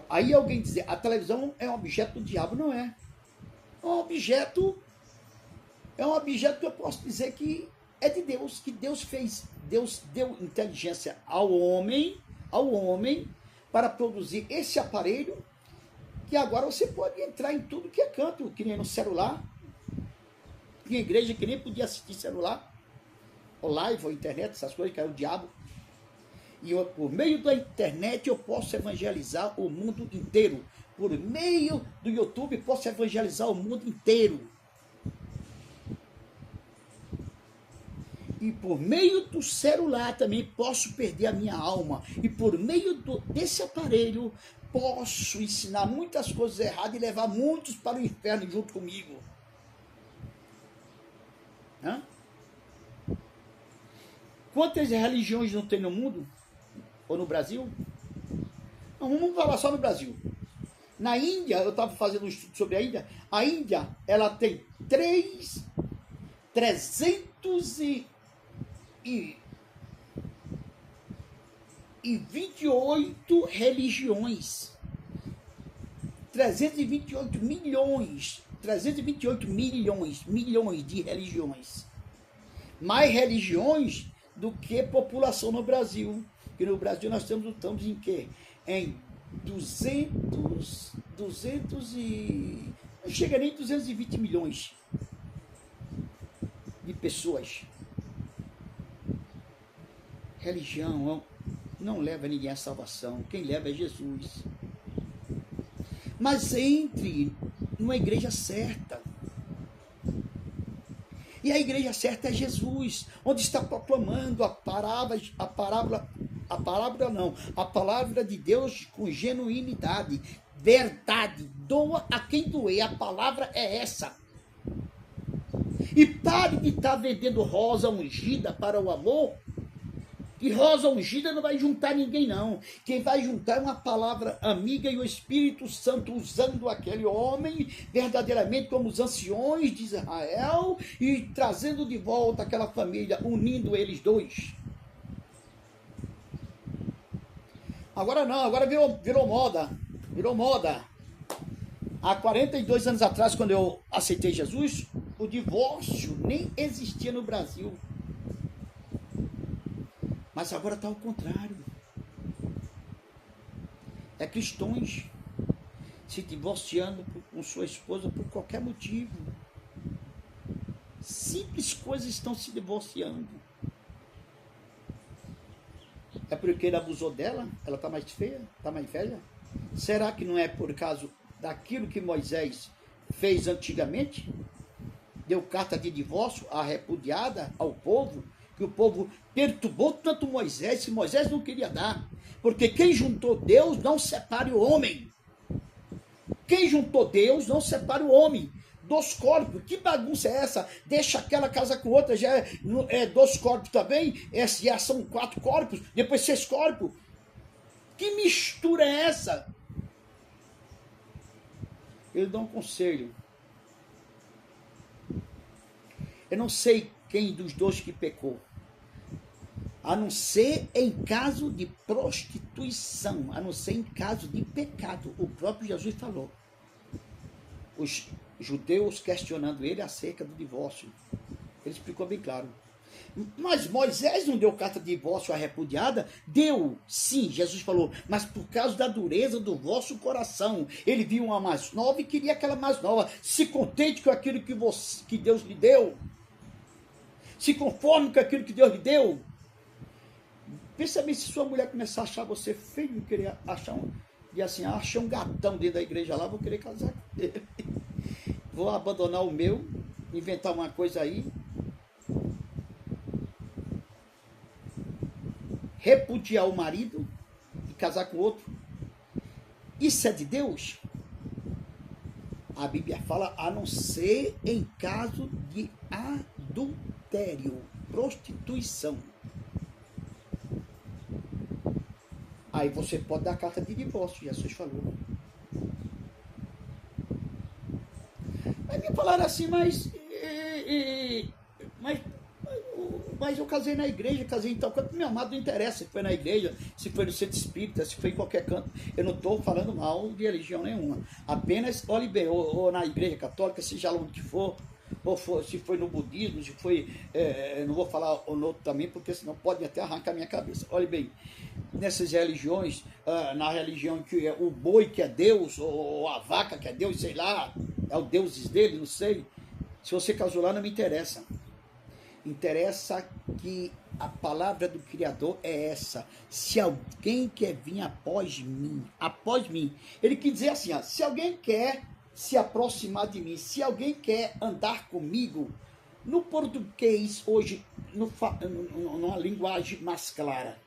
Aí alguém dizer, a televisão é um objeto do diabo. Não é. É um objeto que eu posso dizer que é de Deus, que Deus fez. Deus deu inteligência ao homem para produzir esse aparelho, que agora você pode entrar em tudo que é canto, que nem no celular. Tinha igreja que nem podia assistir celular, ou live, ou internet, essas coisas, que era o diabo. E eu, por meio da internet, eu posso evangelizar o mundo inteiro. Por meio do YouTube, posso evangelizar o mundo inteiro. E por meio do celular também posso perder a minha alma. E por meio desse aparelho, posso ensinar muitas coisas erradas e levar muitos para o inferno junto comigo. Hã? Quantas religiões não tem no mundo? Ou no Brasil? Não, vamos falar só no Brasil. Na Índia, eu estava fazendo um estudo sobre a Índia. A Índia, ela tem 328 religiões. 328 milhões de religiões. Mais religiões do que população no Brasil. Que no Brasil nós estamos em quê? Em 200 e... não chega nem 220 milhões de pessoas. Religião não leva ninguém à salvação. Quem leva é Jesus. Mas entre numa igreja certa. E a igreja certa é Jesus, onde está proclamando a palavra de Deus com genuinidade, verdade, doa a quem doer, a palavra é essa. E pare de estar vendendo rosa ungida para o amor, e rosa ungida não vai juntar ninguém não, quem vai juntar é uma palavra amiga e o Espírito Santo usando aquele homem verdadeiramente como os anciões de Israel e trazendo de volta aquela família, unindo eles dois. Agora não, agora virou moda. Há 42 anos atrás, quando eu aceitei Jesus, o divórcio nem existia no Brasil. Mas agora está ao contrário. É cristãos se divorciando com sua esposa por qualquer motivo. Simples coisas estão se divorciando. É porque ele abusou dela? Ela está mais feia? Está mais velha? Será que não é por causa daquilo que Moisés fez antigamente? Deu carta de divórcio à repudiada, ao povo, que o povo perturbou tanto Moisés, que Moisés não queria dar. Porque quem juntou Deus não separa o homem. Quem juntou Deus não separa o homem. 2 corpos, que bagunça é essa? Deixa aquela casa com outra, já é 2 corpos também, já são 4 corpos, depois 6 corpos. Que mistura é essa? Eu dou um conselho. Eu não sei quem dos 2 que pecou, a não ser em caso de prostituição, a não ser em caso de pecado. O próprio Jesus falou. Os judeus questionando ele acerca do divórcio. Ele explicou bem claro. Mas Moisés não deu carta de divórcio à repudiada? Deu, sim, Jesus falou, mas por causa da dureza do vosso coração. Ele viu uma mais nova e queria aquela mais nova. Se contente com aquilo que Deus lhe deu. Se conforme com aquilo que Deus lhe deu. Pensa bem, se sua mulher começar a achar você feio e querer achar E assim, achei um gatão dentro da igreja lá, vou querer casar com ele. Vou abandonar o meu, inventar uma coisa aí, repudiar o marido e casar com outro. Isso é de Deus? A Bíblia fala, a não ser em caso de adultério, prostituição. Aí você pode dar carta de divórcio, Jesus falou. Aí me falaram assim, mas eu casei na igreja, casei em tal canto. Meu amado, não interessa se foi na igreja, se foi no centro espírita, se foi em qualquer canto. Eu não estou falando mal de religião nenhuma. Apenas, olhe bem, ou na igreja católica, seja lá onde for, se foi no budismo, se foi, não vou falar o outro também, porque senão pode até arrancar a minha cabeça. Olhe bem, nessas religiões, na religião que é o boi que é Deus, ou a vaca que é Deus, sei lá, é o deuses dele, não sei. Se você casou lá, não me interessa. Interessa que a palavra do Criador é essa. Se alguém quer vir após mim, ele quer dizer assim, se alguém quer se aproximar de mim, se alguém quer andar comigo, no português hoje, numa linguagem mais clara,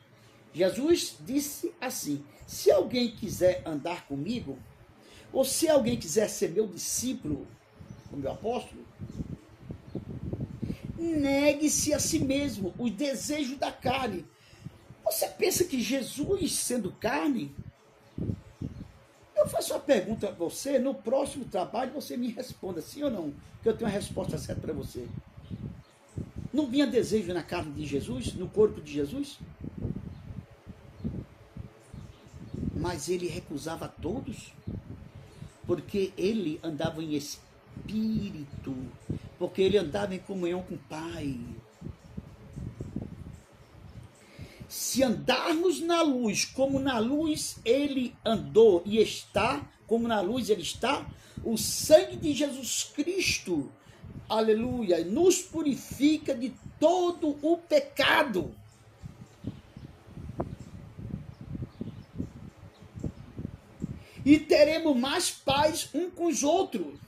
Jesus disse assim, se alguém quiser andar comigo, ou se alguém quiser ser meu discípulo, o meu apóstolo, negue-se a si mesmo, os desejos da carne. Você pensa que Jesus, sendo carne, eu faço uma pergunta a você, no próximo trabalho você me responda sim ou não, que eu tenho uma resposta certa para você. Não vinha desejo na carne de Jesus, no corpo de Jesus? Mas ele recusava todos, porque ele andava em espírito, porque ele andava em comunhão com o Pai. Se andarmos na luz, como na luz ele andou e está, como na luz ele está, o sangue de Jesus Cristo, aleluia, nos purifica de todo o pecado. E teremos mais paz um com os outros.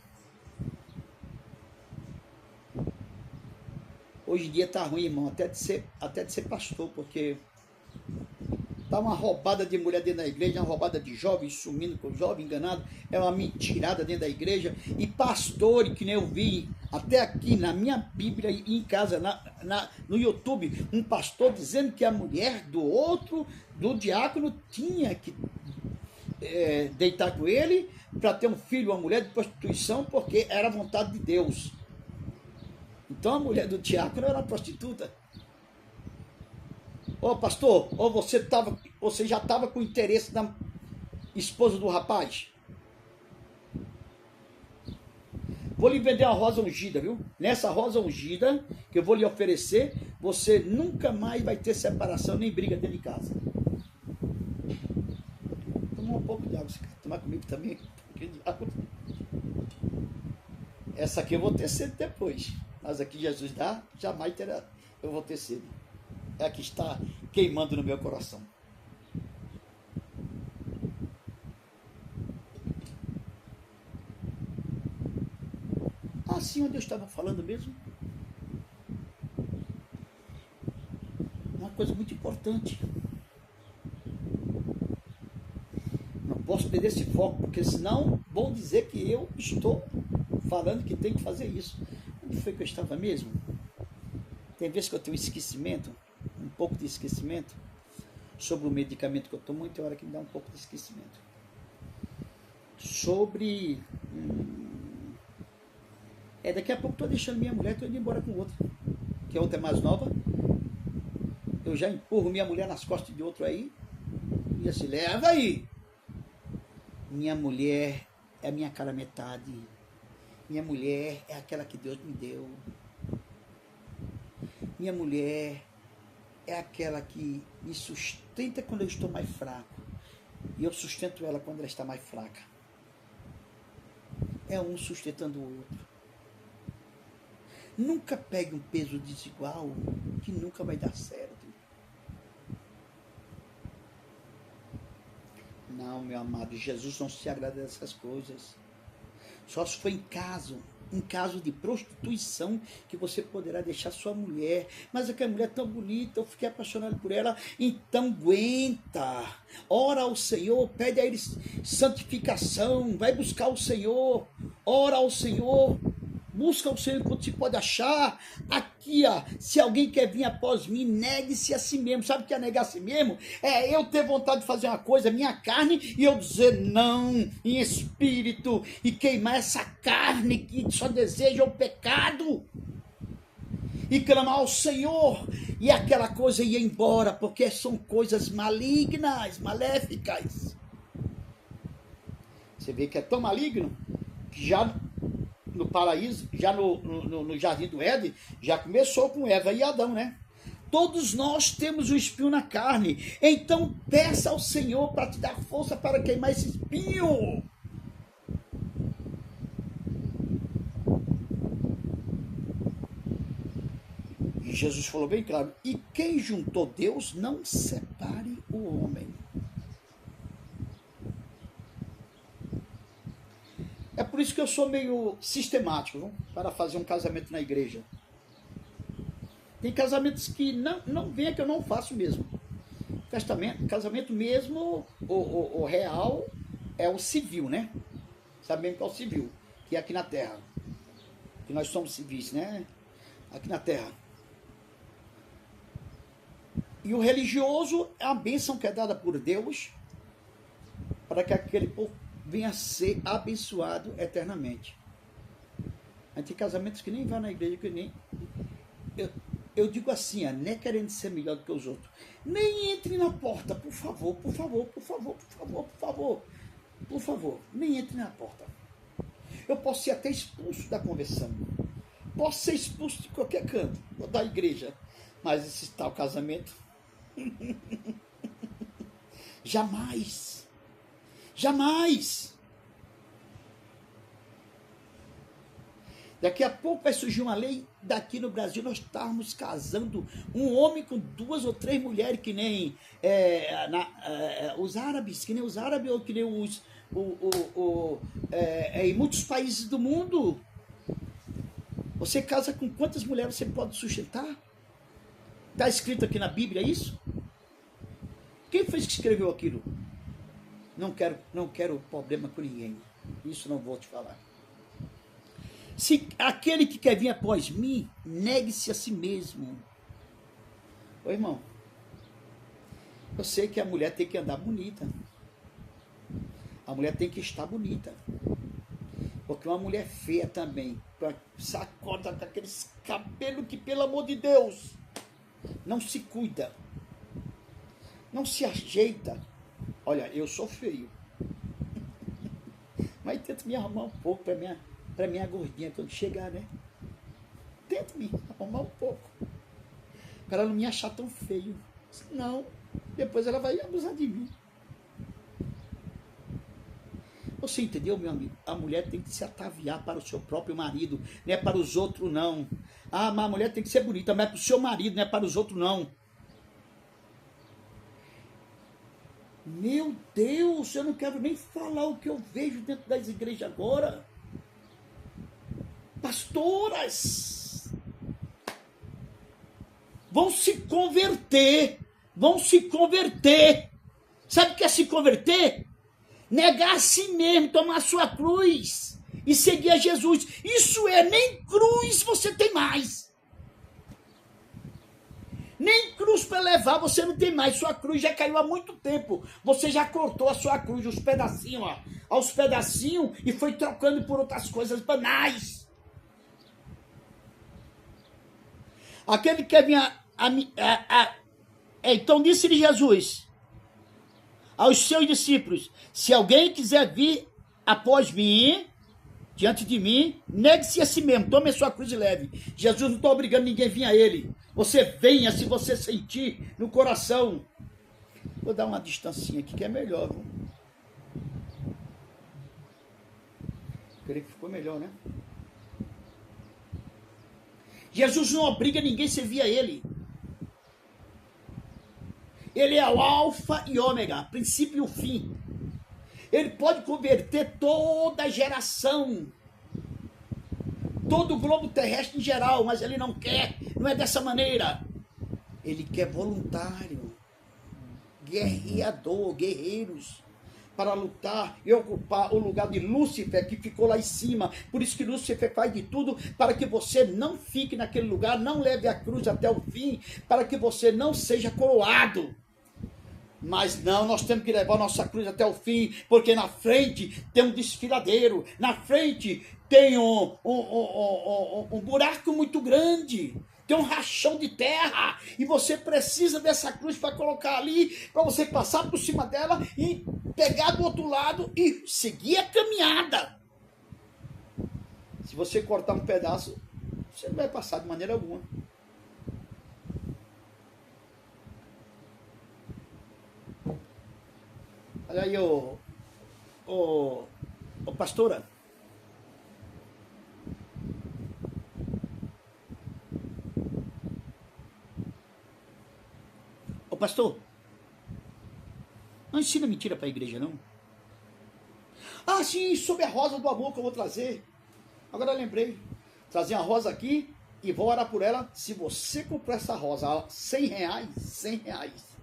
Hoje em dia está ruim, irmão, até de ser pastor, porque está uma roubada de mulher dentro da igreja, uma roubada de jovens, sumindo com jovem, enganado, é uma mentirada dentro da igreja, e pastores, que nem eu vi, até aqui na minha Bíblia e em casa, no YouTube, um pastor dizendo que a mulher do outro, do diácono, tinha que deitar com ele, para ter um filho, uma mulher de prostituição, porque era a vontade de Deus. Então a mulher do diácono era uma prostituta. Ô pastor, ou você já estava com interesse na esposa do rapaz? Vou lhe vender uma rosa ungida, viu? Nessa rosa ungida que eu vou lhe oferecer, você nunca mais vai ter separação nem briga dentro de casa. Toma um pouco de água, você quer tomar comigo também? Um pouquinho de água. Essa aqui eu vou ter sede depois. Mas aqui Jesus dá, jamais terá, eu vou ter sede. É a que está queimando no meu coração. Assim onde eu estava falando mesmo. Uma coisa muito importante. Não posso perder esse foco, porque senão vão dizer que eu estou falando que tem que fazer isso. Onde foi que eu estava mesmo? Tem vezes que eu tenho esquecimento, um pouco de esquecimento, sobre o medicamento que eu tomo, e tem hora que me dá um pouco de esquecimento. Sobre... daqui a pouco estou deixando minha mulher, estou indo embora com outra, que a outra é mais nova. Eu já empurro minha mulher nas costas de outro aí, e assim, leva aí. Minha mulher é a minha cara metade. Minha mulher é aquela que Deus me deu. Minha mulher é aquela que me sustenta quando eu estou mais fraco. E eu sustento ela quando ela está mais fraca. É um sustentando o outro. Nunca pegue um peso desigual, que nunca vai dar certo. Não, meu amado, Jesus não se agrada dessas coisas. Só se for em caso de prostituição, que você poderá deixar sua mulher. Mas aquela mulher é tão bonita, eu fiquei apaixonado por ela. Então aguenta, ora ao Senhor, pede a Ele santificação, vai buscar o Senhor, ora ao Senhor, busca o Senhor enquanto se pode achar. Aqui, ó, se alguém quer vir após mim, negue-se a si mesmo. Sabe o que é negar a si mesmo? É eu ter vontade de fazer uma coisa, minha carne, e eu dizer não em espírito, e queimar essa carne que só deseja o pecado, e clamar ao Senhor, e aquela coisa ia embora, porque são coisas malignas, maléficas. Você vê que é tão maligno, que já no paraíso, já no jardim do Éden, já começou com Eva e Adão, né? Todos nós temos um espinho na carne. Então peça ao Senhor para te dar força para queimar esse espinho. E Jesus falou bem claro: e quem juntou Deus, não separe o homem. É por isso que eu sou meio sistemático, viu? Para fazer um casamento na igreja. Tem casamentos que não venha que eu não faço mesmo. Casamento mesmo, o real é o civil, né? Sabemos que é o civil, que é aqui na terra. Que nós somos civis, né? Aqui na terra. E o religioso é a bênção que é dada por Deus para que aquele povo venha a ser abençoado eternamente. Aí tem casamentos que nem vão na igreja, que nem... Eu digo assim, não é querendo ser melhor do que os outros. Nem entre na porta, por favor, por favor, por favor, por favor, por favor. Por favor, nem entre na porta. Eu posso ser até expulso da conversão. Posso ser expulso de qualquer canto, da igreja. Mas esse tal casamento... Jamais. Jamais. Daqui a pouco vai surgir uma lei daqui no Brasil, nós estamos casando um homem com 2 ou 3 mulheres, que nem os árabes, ou que nem em muitos países do mundo. Você casa com quantas mulheres você pode sustentar? Está escrito aqui na Bíblia isso? Quem foi que escreveu aquilo? Não quero problema com ninguém. Isso não vou te falar. Se aquele que quer vir após mim, negue-se a si mesmo. Ô irmão, eu sei que a mulher tem que andar bonita. A mulher tem que estar bonita. Porque uma mulher feia também, sacoda com aqueles cabelos que, pelo amor de Deus, não se cuida, não se ajeita. Olha, eu sou feio, mas tento me arrumar um pouco para minha gordinha quando chegar, né? Tento me arrumar um pouco, para ela não me achar tão feio. Senão, depois ela vai abusar de mim. Você entendeu, meu amigo? A mulher tem que se ataviar para o seu próprio marido, não é para os outros, não. Ah, mas a mulher tem que ser bonita, mas é para o seu marido, não é para os outros, não. Meu Deus, eu não quero nem falar o que eu vejo dentro das igrejas agora. Pastoras vão se converter. Sabe o que é se converter? Negar a si mesmo, tomar a sua cruz e seguir a Jesus. Isso nem cruz você tem mais. Nem cruz para levar você não tem mais. Sua cruz já caiu há muito tempo. Você já cortou a sua cruz, os pedacinhos, aos pedacinhos, e foi trocando por outras coisas banais. Aquele que vinha então disse-lhe Jesus aos seus discípulos: se alguém quiser vir após mim, diante de mim, negue-se a si mesmo, tome a sua cruz e leve. Jesus não está obrigando ninguém a vir a ele. Você venha se você sentir no coração. Vou dar uma distancinha aqui que é melhor, viu? Creio que ficou melhor, né? Jesus não obriga ninguém a servir a ele. Ele é o alfa e ômega, princípio e o fim. Ele pode converter toda a geração, todo o globo terrestre em geral, mas ele não quer, não é dessa maneira. Ele quer voluntário, guerreador, guerreiros, para lutar e ocupar o lugar de Lúcifer, que ficou lá em cima. Por isso que Lúcifer faz de tudo para que você não fique naquele lugar, não leve a cruz até o fim, para que você não seja coroado. Mas não, nós temos que levar nossa cruz até o fim, porque na frente tem um desfiladeiro, na frente tem um buraco muito grande, tem um rachão de terra, e você precisa dessa cruz para colocar ali, para você passar por cima dela e pegar do outro lado e seguir a caminhada. Se você cortar um pedaço, você não vai passar de maneira alguma. Olha aí, pastora. Ô pastor, não ensina mentira para a igreja, não? Ah, sim, sobre a rosa do amor que eu vou trazer. Agora eu lembrei. Trazer a rosa aqui e vou orar por ela. Se você comprar essa rosa a 100 reais,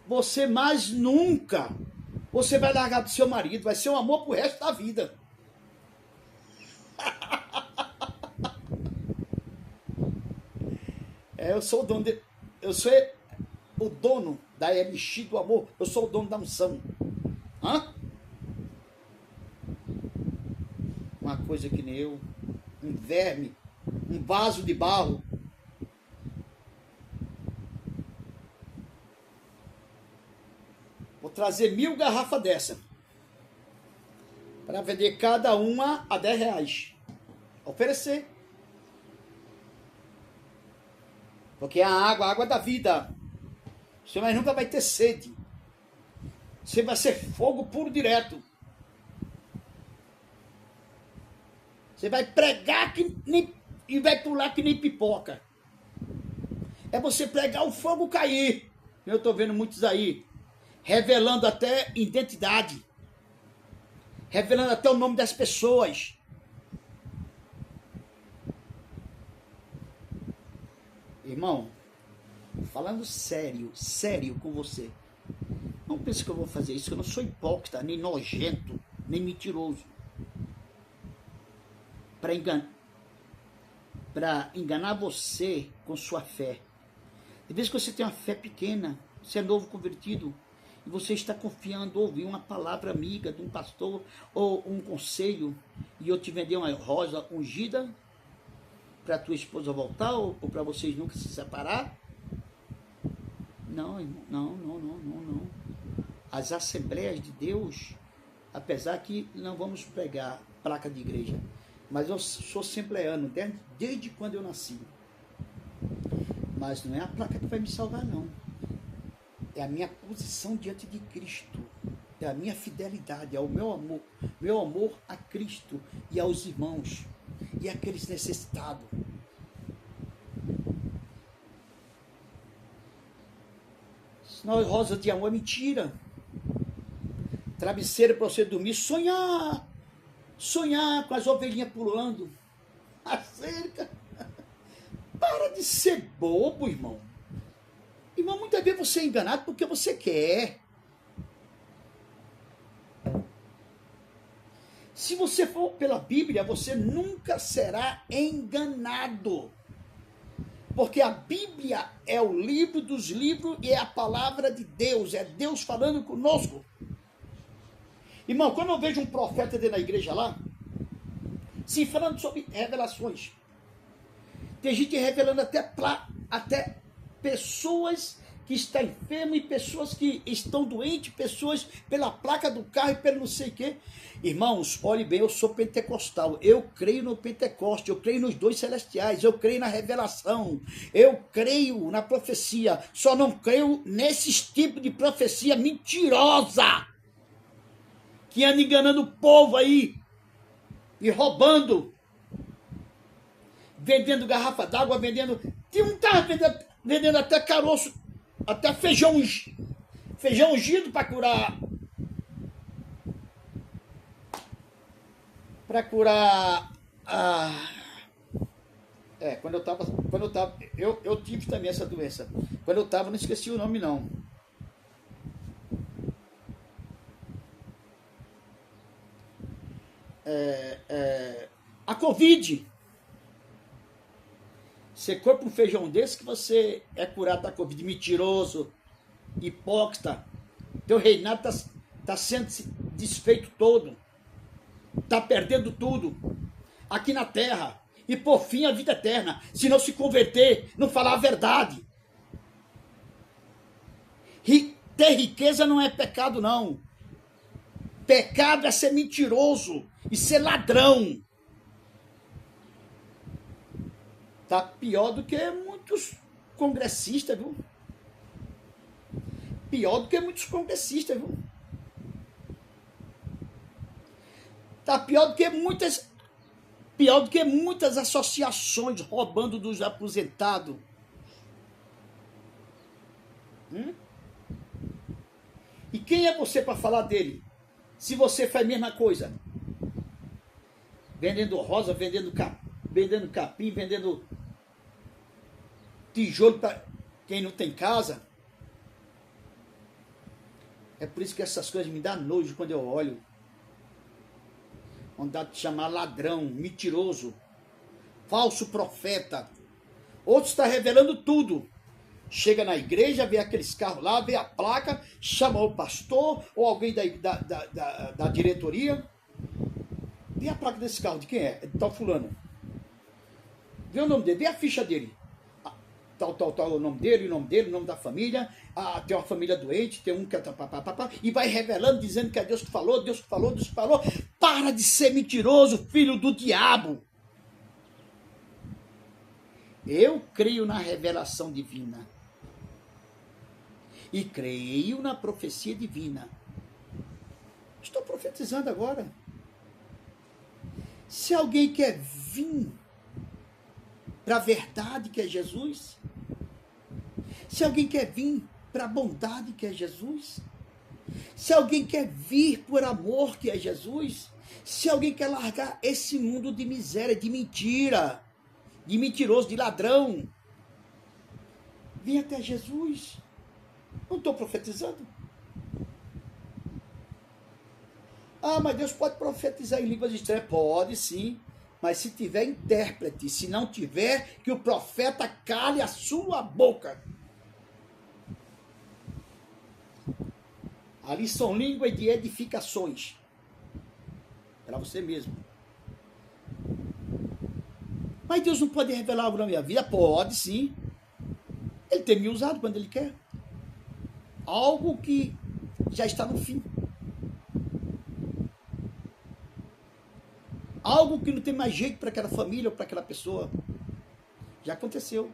você mais nunca, você vai largar do seu marido, vai ser um amor pro resto da vida. Eu sou o dono eu sou o dono da elixir do amor, eu sou o dono da unção. Hã? Uma coisa que nem eu, um verme, um vaso de barro. Vou trazer 1000 garrafas dessa, para vender cada uma a 10 reais. Oferecer. Porque a água da vida. Você mais nunca vai ter sede. Você vai ser fogo puro direto. Você vai pregar e vai pular que nem pipoca. É você pregar o fogo cair. Eu estou vendo muitos aí, revelando até identidade. Revelando até o nome das pessoas. Irmão, falando sério com você. Não pense que eu vou fazer isso, que eu não sou hipócrita, nem nojento, nem mentiroso. Para enganar você com sua fé. Às vezes que você tem uma fé pequena, você é novo convertido, e você está confiando ouvir uma palavra amiga de um pastor, ou um conselho, e eu te vender uma rosa ungida, para tua esposa voltar, ou para vocês nunca se separar. Não, irmão, não. As Assembleias de Deus, apesar que não vamos pregar placa de igreja, mas eu sou assembleano desde quando eu nasci. Mas não é a placa que vai me salvar, não. É a minha posição diante de Cristo. É a minha fidelidade, é o meu amor a Cristo e aos irmãos e àqueles necessitados. Senão rosa de amor é mentira. Travesseiro para você dormir, sonhar com as ovelhinhas pulando a cerca. Para de ser bobo, irmão. Irmão, muitas vezes você é enganado porque você quer. Se você for pela Bíblia, você nunca será enganado. Porque a Bíblia é o livro dos livros e é a palavra de Deus. É Deus falando conosco. Irmão, quando eu vejo um profeta dentro da igreja lá, se falando sobre revelações, tem gente revelando até pessoas que estão enfermas e pessoas que estão doentes, pessoas pela placa do carro e pelo não sei o quê. Irmãos, olhe bem, eu sou pentecostal, eu creio no Pentecoste, eu creio nos dons celestiais, eu creio na revelação, eu creio na profecia, só não creio nesses tipos de profecia mentirosa, que anda enganando o povo aí, e roubando, vendendo garrafa d'água, vendendo... Tem um que estava vendendo até caroço, até feijão ungido para curar para curar a... eu tive também essa doença. Quando eu tava, não esqueci o nome não. A Covid. Você compra um feijão desse que você é curado da Covid. Mentiroso, hipócrita. Teu reinado tá sendo desfeito todo. Tá perdendo tudo aqui na terra. E por fim a vida eterna. Se não se converter, não falar a verdade. Ter riqueza não é pecado, não. Pecado é ser mentiroso e ser ladrão. Tá pior do que muitos congressistas, viu? Pior do que muitos congressistas, viu? Tá pior do que muitas associações roubando dos aposentados. E quem é você para falar dele? Se você faz a mesma coisa. Vendendo rosa, vendendo capim, vendendo tijolo para quem não tem casa. É por isso que essas coisas me dão nojo quando eu olho. Vontade de chamar ladrão, mentiroso, falso profeta. Outros estão revelando tudo. Chega na igreja, vê aqueles carros lá, vê a placa, chama o pastor ou alguém da diretoria. Vê a placa desse carro, de quem é? É de tal fulano. Vê o nome dele, vê a ficha dele. Tal, o nome dele, o nome da família. Tem uma família doente, tem um que é... E vai revelando, dizendo que é Deus que falou, Deus que falou, Deus que falou. Para de ser mentiroso, filho do diabo. Eu creio na revelação divina. E creio na profecia divina. Estou profetizando agora. Se alguém quer vir para a verdade que é Jesus, se alguém quer vir para a bondade que é Jesus, se alguém quer vir por amor que é Jesus, se alguém quer largar esse mundo de miséria, de mentira, de mentiroso, de ladrão, vem até Jesus. Não estou profetizando? Mas Deus pode profetizar em línguas estranhas? Pode sim, mas se tiver intérprete, se não tiver, que o profeta cale a sua boca. Ali são línguas de edificações. Para você mesmo. Mas Deus não pode revelar algo na minha vida? Pode sim. Ele tem me usado quando Ele quer. Algo que já está no fim. Algo que não tem mais jeito para aquela família ou para aquela pessoa. Já aconteceu.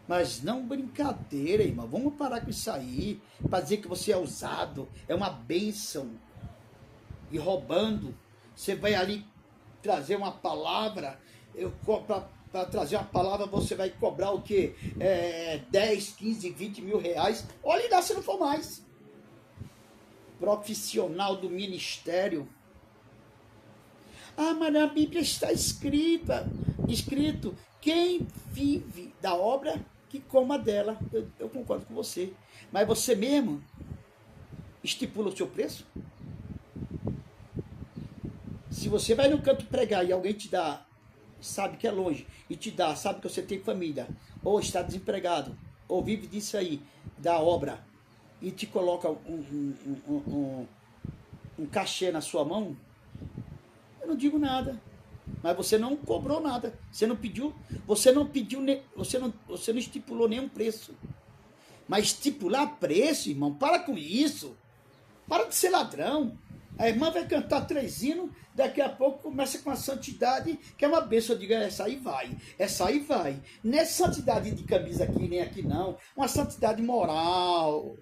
Mas não brincadeira, irmão. Vamos parar com isso aí. Para dizer que você é usado. É uma bênção. E roubando. Você vai ali trazer uma palavra. Para trazer uma palavra, você vai cobrar o quê? 10, 15, 20 mil reais. Olha lá se não for mais. Profissional do ministério. Mas na Bíblia está escrito, quem vive da obra, que coma dela. Eu concordo com você. Mas você mesmo estipula o seu preço? Se você vai no canto pregar e alguém te dá, sabe que é longe, e te dá, sabe que você tem família, ou está desempregado, ou vive disso aí, da obra, e te coloca um cachê na sua mão, eu não digo nada. Mas você não cobrou nada. Você não estipulou nenhum preço. Mas estipular preço, irmão, para com isso. Para de ser ladrão. A irmã vai cantar 3 hinos, daqui a pouco começa com a santidade, que é uma bênção. Eu digo, essa aí vai. Não é santidade de camisa aqui, nem aqui não. Uma santidade moral,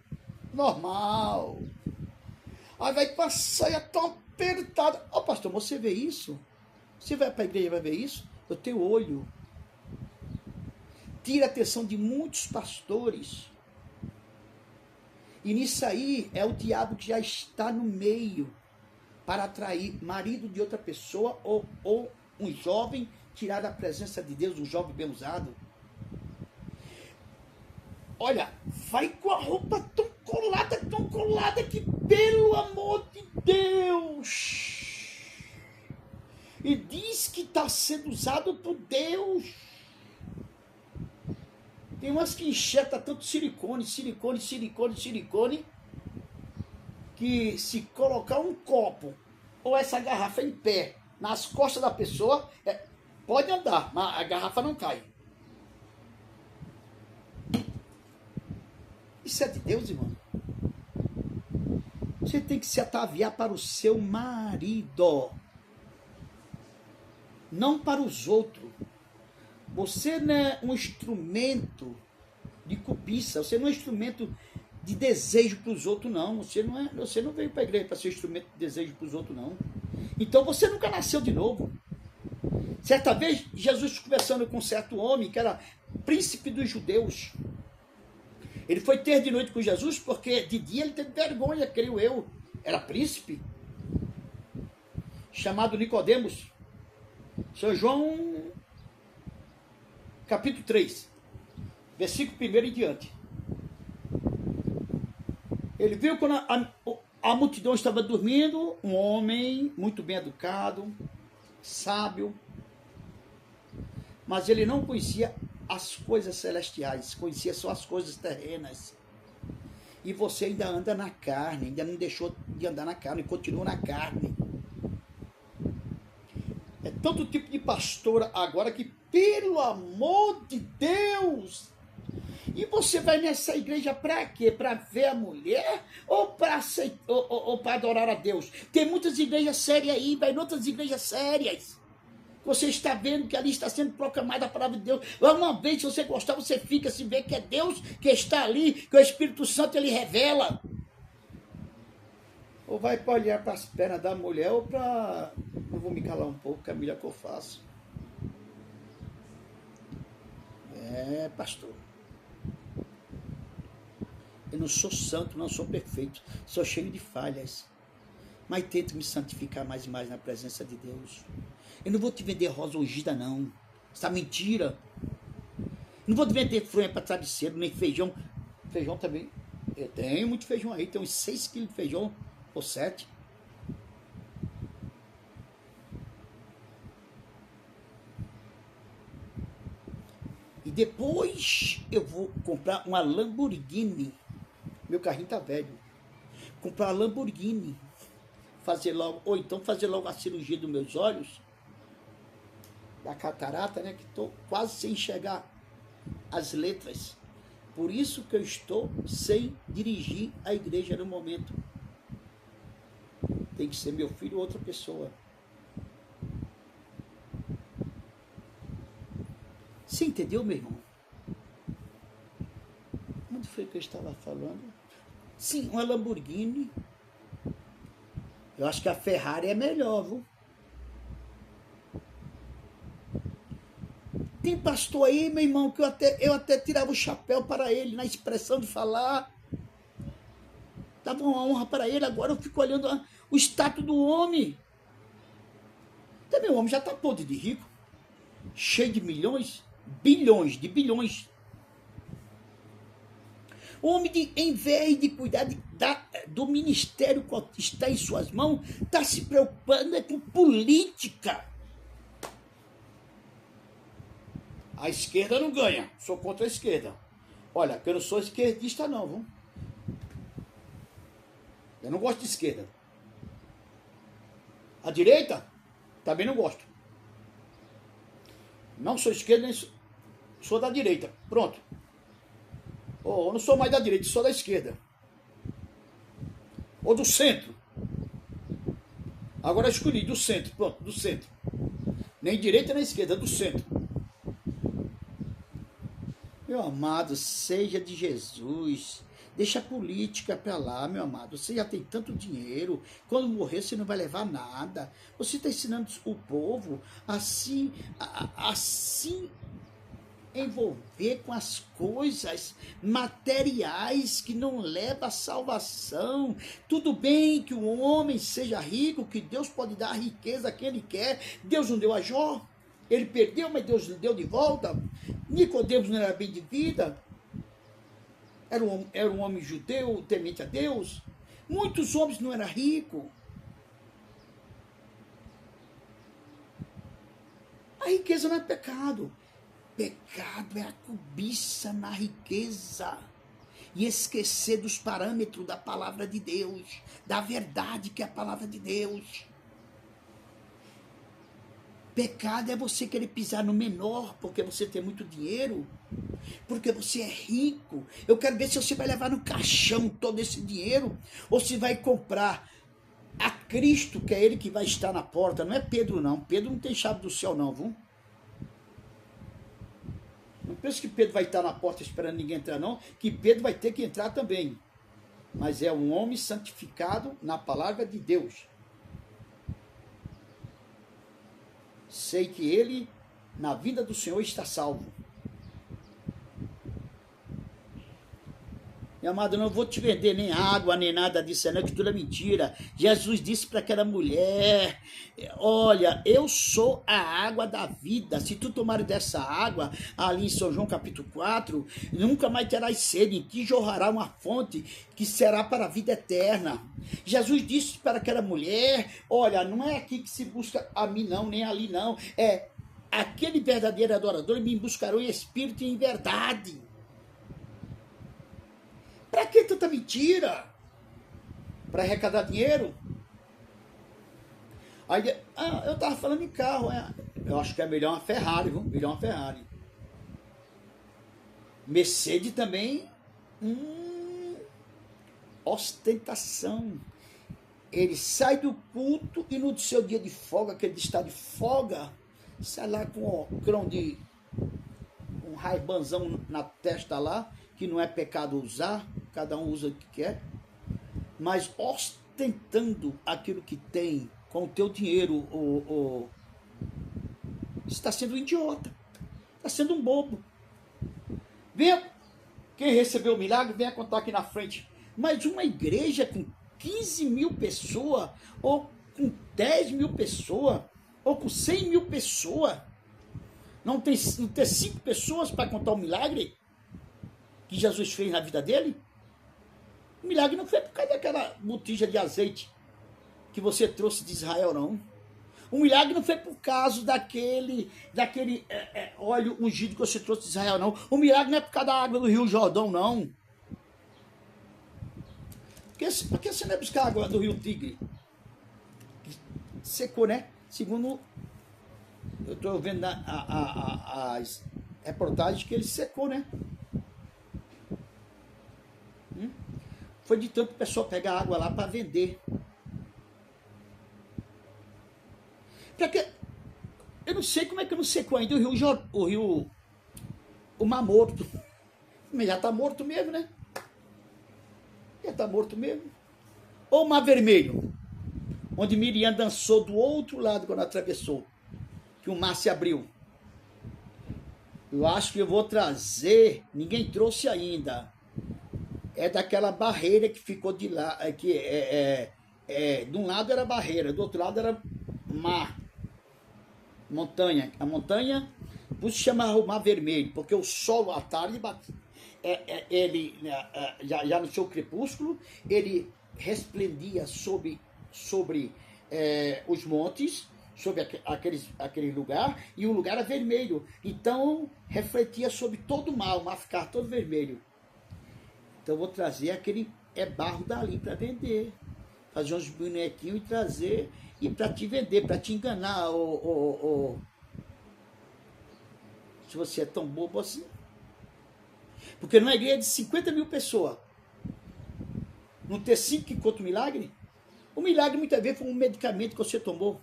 normal. Aí vai com a saia tão apertada. Pastor, você vê isso? Você vai para a igreja e vai ver isso? Eu tenho olho. Tira a atenção de muitos pastores. E nisso aí é o diabo que já está no meio. para atrair marido de outra pessoa ou um jovem tirar da presença de Deus, um jovem bem usado. Olha, vai com a roupa tão colada que, pelo amor de Deus, e diz que está sendo usado por Deus. Tem umas que enxerta tanto silicone, que se colocar um copo ou essa garrafa em pé nas costas da pessoa, pode andar, mas a garrafa não cai. Isso é de Deus, irmão. Você tem que se ataviar para o seu marido, não para os outros. Você não é um instrumento de cobiça, você não é um instrumento de desejo para os outros, não. Você não veio para a igreja para ser instrumento de desejo para os outros, não. Então você nunca nasceu de novo. Certa vez, Jesus conversando com um certo homem, que era príncipe dos judeus. Ele foi ter de noite com Jesus, porque de dia ele teve vergonha, creio eu. Era príncipe. Chamado Nicodemos. São João, capítulo 3, versículo 1 em diante. Ele viu quando a multidão estava dormindo, um homem muito bem educado, sábio, mas ele não conhecia as coisas celestiais, conhecia só as coisas terrenas. E você ainda anda na carne, ainda não deixou de andar na carne, continua na carne. É tanto tipo de pastora agora que, pelo amor de Deus, e você vai nessa igreja para quê? Para ver a mulher ou para adorar a Deus? Tem muitas igrejas sérias aí, vai em outras igrejas sérias. Você está vendo que ali está sendo proclamada a palavra de Deus. Uma vez, se você gostar, você fica, se vê que é Deus que está ali, que o Espírito Santo ele revela. Ou vai para olhar para as pernas da mulher, ou para... Eu vou me calar um pouco, que é a melhor que eu faço. Pastor. Eu não sou santo, não sou perfeito. Sou cheio de falhas. Mas tento me santificar mais e mais na presença de Deus. Eu não vou te vender rosa ungida, não. Essa mentira. Não vou te vender fronha para travesseiro, nem feijão. Feijão também. Eu tenho muito feijão aí. Tem uns 6 quilos de feijão, ou 7. E depois eu vou comprar uma Lamborghini. Meu carrinho tá velho. Comprar uma Lamborghini. Fazer logo, ou então fazer logo a cirurgia dos meus olhos. Da catarata, né? Que estou quase sem enxergar as letras. Por isso que eu estou sem dirigir a igreja no momento. Tem que ser meu filho ou outra pessoa. Você entendeu, meu irmão? Onde foi que eu estava falando? Sim, uma Lamborghini. Eu acho que a Ferrari é melhor, viu? Tem pastor aí, meu irmão, que eu até tirava o chapéu para ele na expressão de falar. Dava uma honra para ele. Agora eu fico olhando o status do homem. Também o homem já está podre de rico. Cheio de milhões, bilhões. O homem, em vez de cuidar do ministério que está em suas mãos, está se preocupando com política. A esquerda não ganha, sou contra a esquerda. Olha, eu não sou esquerdista não, viu? Eu não gosto de esquerda. A direita, também não gosto. Não sou esquerda, nem sou da direita. Pronto. Eu não sou mais da direita, sou da esquerda. Ou do centro. Agora eu escolhi do centro, pronto, do centro. Nem direita nem esquerda, do centro. Meu amado, seja de Jesus. Deixa a política para lá, meu amado. Você já tem tanto dinheiro. Quando morrer, você não vai levar nada. Você está ensinando o povo assim envolver com as coisas materiais que não levam à salvação. Tudo bem que o homem seja rico, que Deus pode dar a riqueza a quem Ele quer. Deus não deu a Jó, ele perdeu, mas Deus lhe deu de volta. Nicodemos não era bem de vida, era um homem judeu, temente a Deus. Muitos homens não eram ricos. A riqueza não é pecado. Pecado é a cobiça na riqueza e esquecer dos parâmetros da palavra de Deus, da verdade que é a palavra de Deus. Pecado é você querer pisar no menor porque você tem muito dinheiro, porque você é rico. Eu quero ver se você vai levar no caixão todo esse dinheiro ou se vai comprar a Cristo, que é Ele que vai estar na porta. Não é Pedro, não. Pedro não tem chave do céu, não, viu? Não penso que Pedro vai estar na porta esperando ninguém entrar, não. Que Pedro vai ter que entrar também. Mas é um homem santificado na palavra de Deus. Sei que ele, na vida do Senhor, está salvo. Meu amado, eu não vou te vender nem água, nem nada disso, não, que tudo é mentira. Jesus disse para aquela mulher, olha, eu sou a água da vida. Se tu tomares dessa água, ali em São João capítulo 4, nunca mais terás sede, em ti jorrará uma fonte que será para a vida eterna. Jesus disse para aquela mulher, olha, não é aqui que se busca a mim não, nem ali não, é aquele verdadeiro adorador me buscarão em espírito e em verdade. Para que tanta mentira? Para arrecadar dinheiro? Aí, eu estava falando em carro. Eu acho que é melhor uma Ferrari, viu? Melhor uma Ferrari. Mercedes também. Ostentação. Ele sai do culto e no seu dia de folga, que ele está de folga, sai lá com o crão de um raibanzão na testa lá, que não é pecado usar, cada um usa o que quer, mas ostentando aquilo que tem com o teu dinheiro, está sendo um idiota, está sendo um bobo. Venha, quem recebeu o milagre, venha contar aqui na frente. Mas uma igreja com 15 mil pessoas, ou com 10 mil pessoas, ou com 100 mil pessoas, não ter 5 pessoas para contar o milagre que Jesus fez na vida dele? O milagre não foi por causa daquela botija de azeite que você trouxe de Israel, não. O milagre não foi por causa daquele óleo ungido que você trouxe de Israel, não. O milagre não é por causa da água do Rio Jordão, não. Por que você não vai buscar água do Rio Tigre? Secou, né? Segundo eu estou vendo as reportagens que ele secou, né? Foi de tanto o pessoal pegar água lá para vender. Porque eu não sei como é que não secou ainda o Mar Morto. Mas já está morto mesmo, né? Já está morto mesmo. Ou o Mar Vermelho, onde Miriam dançou do outro lado quando atravessou, que o mar se abriu. Eu acho que eu vou trazer, ninguém trouxe ainda, é daquela barreira que ficou de lá, de um lado era barreira, do outro lado era mar, montanha. A montanha, por isso chamava o Mar Vermelho, porque o sol à tarde ele já no seu crepúsculo, ele resplendia sobre os montes, sobre aquele lugar, e o lugar era vermelho, então refletia sobre todo o mar ficava todo vermelho. Então eu vou trazer aquele barro dali para vender, fazer uns bonequinhos e trazer, e para te vender, para te enganar, se você é tão bobo assim. Porque numa igreja de 50 mil pessoas, não ter 5 que conta o milagre? O milagre muitas vezes foi um medicamento que você tomou,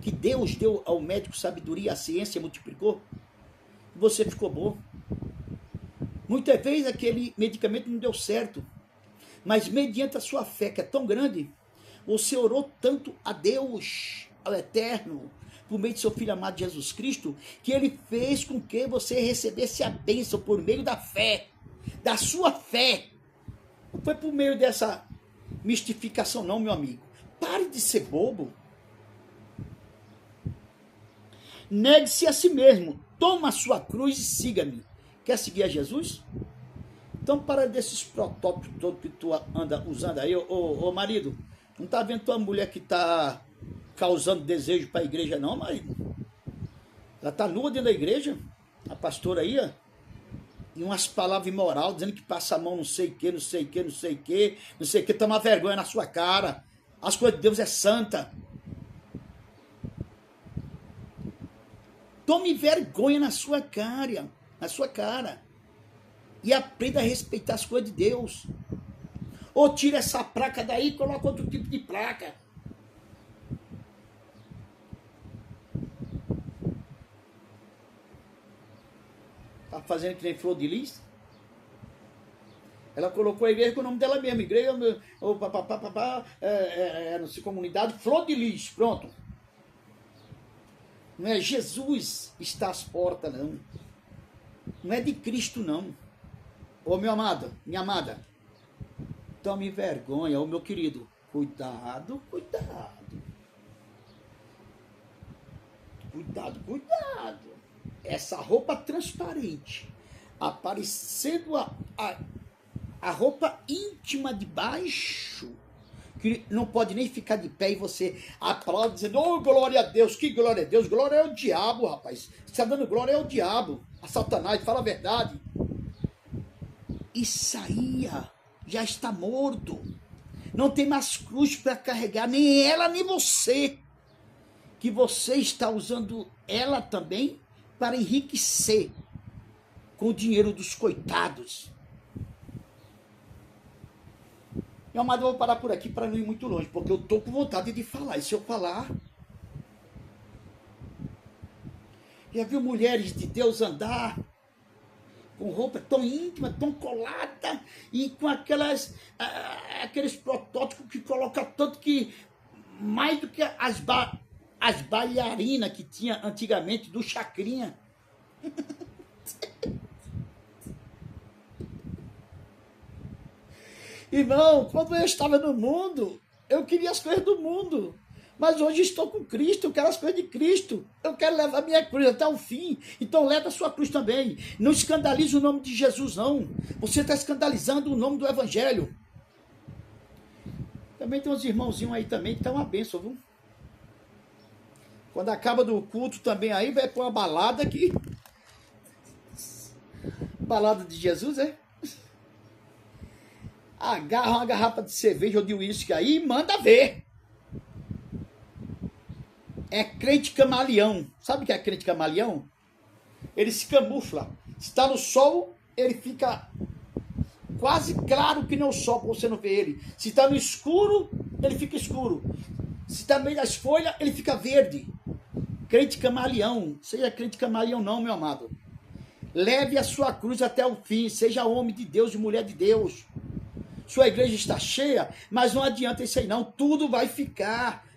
que Deus deu ao médico sabedoria, a ciência multiplicou, e você ficou bom. Muitas vezes aquele medicamento não deu certo, mas mediante a sua fé, que é tão grande, você orou tanto a Deus, ao Eterno, por meio de seu Filho amado Jesus Cristo, que ele fez com que você recebesse a bênção por meio da fé, da sua fé. Não foi por meio dessa mistificação não, meu amigo. Pare de ser bobo. Negue-se a si mesmo, toma a sua cruz e siga-me. Quer seguir a Jesus? Então para desses protótipos todos que tu anda usando aí, ô marido, não tá vendo tua mulher que tá causando desejo para a igreja não, marido? Ela tá nua dentro da igreja, a pastora aí, ó, e umas palavras imoral, dizendo que passa a mão não sei o que, não sei o que, não sei o que, não sei o que, toma vergonha na sua cara. As coisas de Deus é santa. Tome vergonha na sua cara. E aprenda a respeitar as coisas de Deus. Ou tira essa placa daí e coloca outro tipo de placa. Tá fazendo que nem Flor de Lis? Ela colocou a igreja com o nome dela mesma. Igreja, não sei, comunidade Flor de Lis. Pronto. Não é Jesus está às portas, não. Não é de Cristo, não. Ô, meu amado, minha amada, tome vergonha, ô, meu querido. Cuidado, cuidado. Cuidado, cuidado. Essa roupa transparente, aparecendo a roupa íntima de baixo, que não pode nem ficar de pé e você aplaude dizendo, oh, glória a Deus, que glória a Deus, glória é o diabo, rapaz. Você está dando glória ao diabo, a Satanás, fala a verdade. Isso aí já está morto. Não tem mais cruz para carregar, nem ela, nem você. Que você está usando ela também para enriquecer com o dinheiro dos coitados. Meu amado, eu vou parar por aqui para não ir muito longe, porque eu estou com vontade de falar. E se eu falar... Já viu mulheres de Deus andar com roupa tão íntima, tão colada, e com aqueles protótipos que colocam tanto que, mais do que as bailarinas que tinha antigamente do Chacrinha. Irmão, quando eu estava no mundo, eu queria as coisas do mundo. Mas hoje estou com Cristo, eu quero as coisas de Cristo. Eu quero levar minha cruz até o fim. Então leva a sua cruz também. Não escandalize o nome de Jesus, não. Você está escandalizando o nome do Evangelho. Também tem uns irmãozinhos aí também que tá uma bênção, viu? Quando acaba do culto também aí, vai para uma balada aqui. Balada de Jesus, é? Agarra uma garrafa de cerveja ou de uísque aí e manda ver. É crente camaleão. Sabe o que é crente camaleão? Ele se camufla. Se está no sol, ele fica quase claro que não é o sol, para você não ver ele. Se está no escuro, ele fica escuro. Se está no meio das folhas, ele fica verde. Crente camaleão. Seja crente camaleão não, meu amado. Leve a sua cruz até o fim. Seja homem de Deus e mulher de Deus. Sua igreja está cheia, mas não adianta isso aí não. Tudo vai ficar.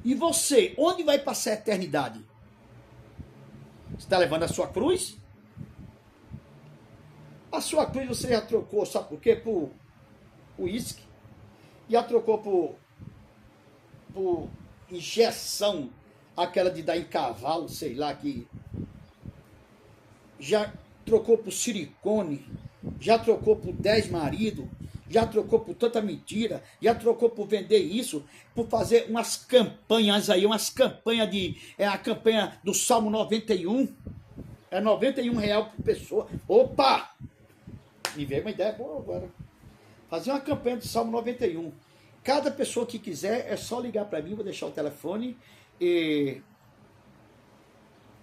E você, onde vai passar a eternidade? Você está levando a sua cruz? A sua cruz você já trocou, sabe por quê? Por uísque. Já trocou por injeção, aquela de dar em cavalo, sei lá, que... Já trocou por silicone, já trocou por 10 maridos, já trocou por tanta mentira, já trocou por vender isso, por fazer umas campanhas aí, umas campanhas de... É a campanha do Salmo 91, é R$91 por pessoa. Opa! Me veio uma ideia boa agora. Fazer uma campanha do Salmo 91. Cada pessoa que quiser, é só ligar para mim, vou deixar o telefone, e...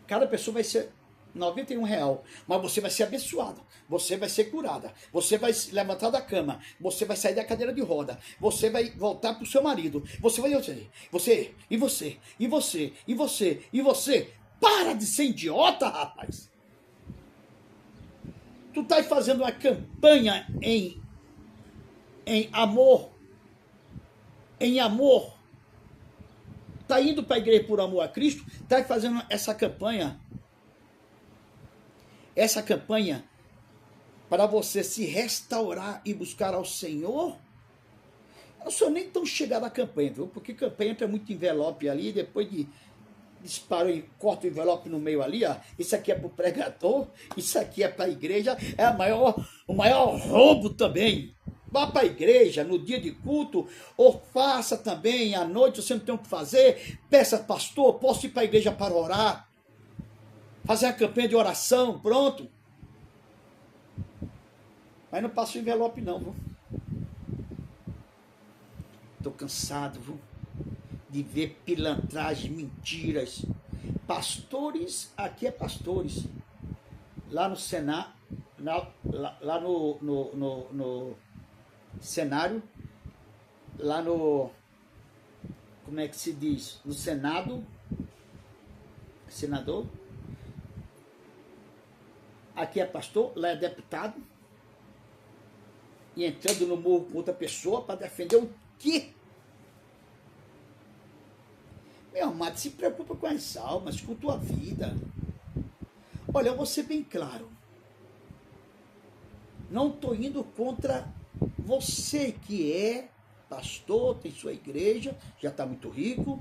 Cada pessoa vai ser R$91, mas você vai ser abençoada, você vai ser curada, você vai se levantar da cama, você vai sair da cadeira de roda, você vai voltar para o seu marido, você vai e você, para de ser idiota, rapaz. Tu tá fazendo uma campanha em amor, está indo para a igreja por amor a Cristo, está fazendo essa campanha para você se restaurar e buscar ao Senhor. Eu não sou nem tão chegado à campanha, viu? Porque campanha entra muito envelope ali, depois de disparo e corta o envelope no meio ali, ó. Isso aqui é para o pregador, isso aqui é para a igreja, é o maior roubo também. Vá para a igreja no dia de culto, ou faça também à noite, você não tem o que fazer, peça, pastor, posso ir para a igreja para orar, fazer a campanha de oração, pronto. Mas não passa o envelope não, viu? Estou cansado, viu? De ver pilantragem, mentiras. Pastores, aqui é pastores. Lá no Senado, lá no cenário, lá no, como é que se diz? No Senado, senador. Aqui é pastor, lá é deputado. E entrando no morro com outra pessoa para defender o quê? Meu amado, se preocupa com as almas, com tua vida. Olha, eu vou ser bem claro. Não estou indo contra você que é pastor, tem sua igreja, já está muito rico,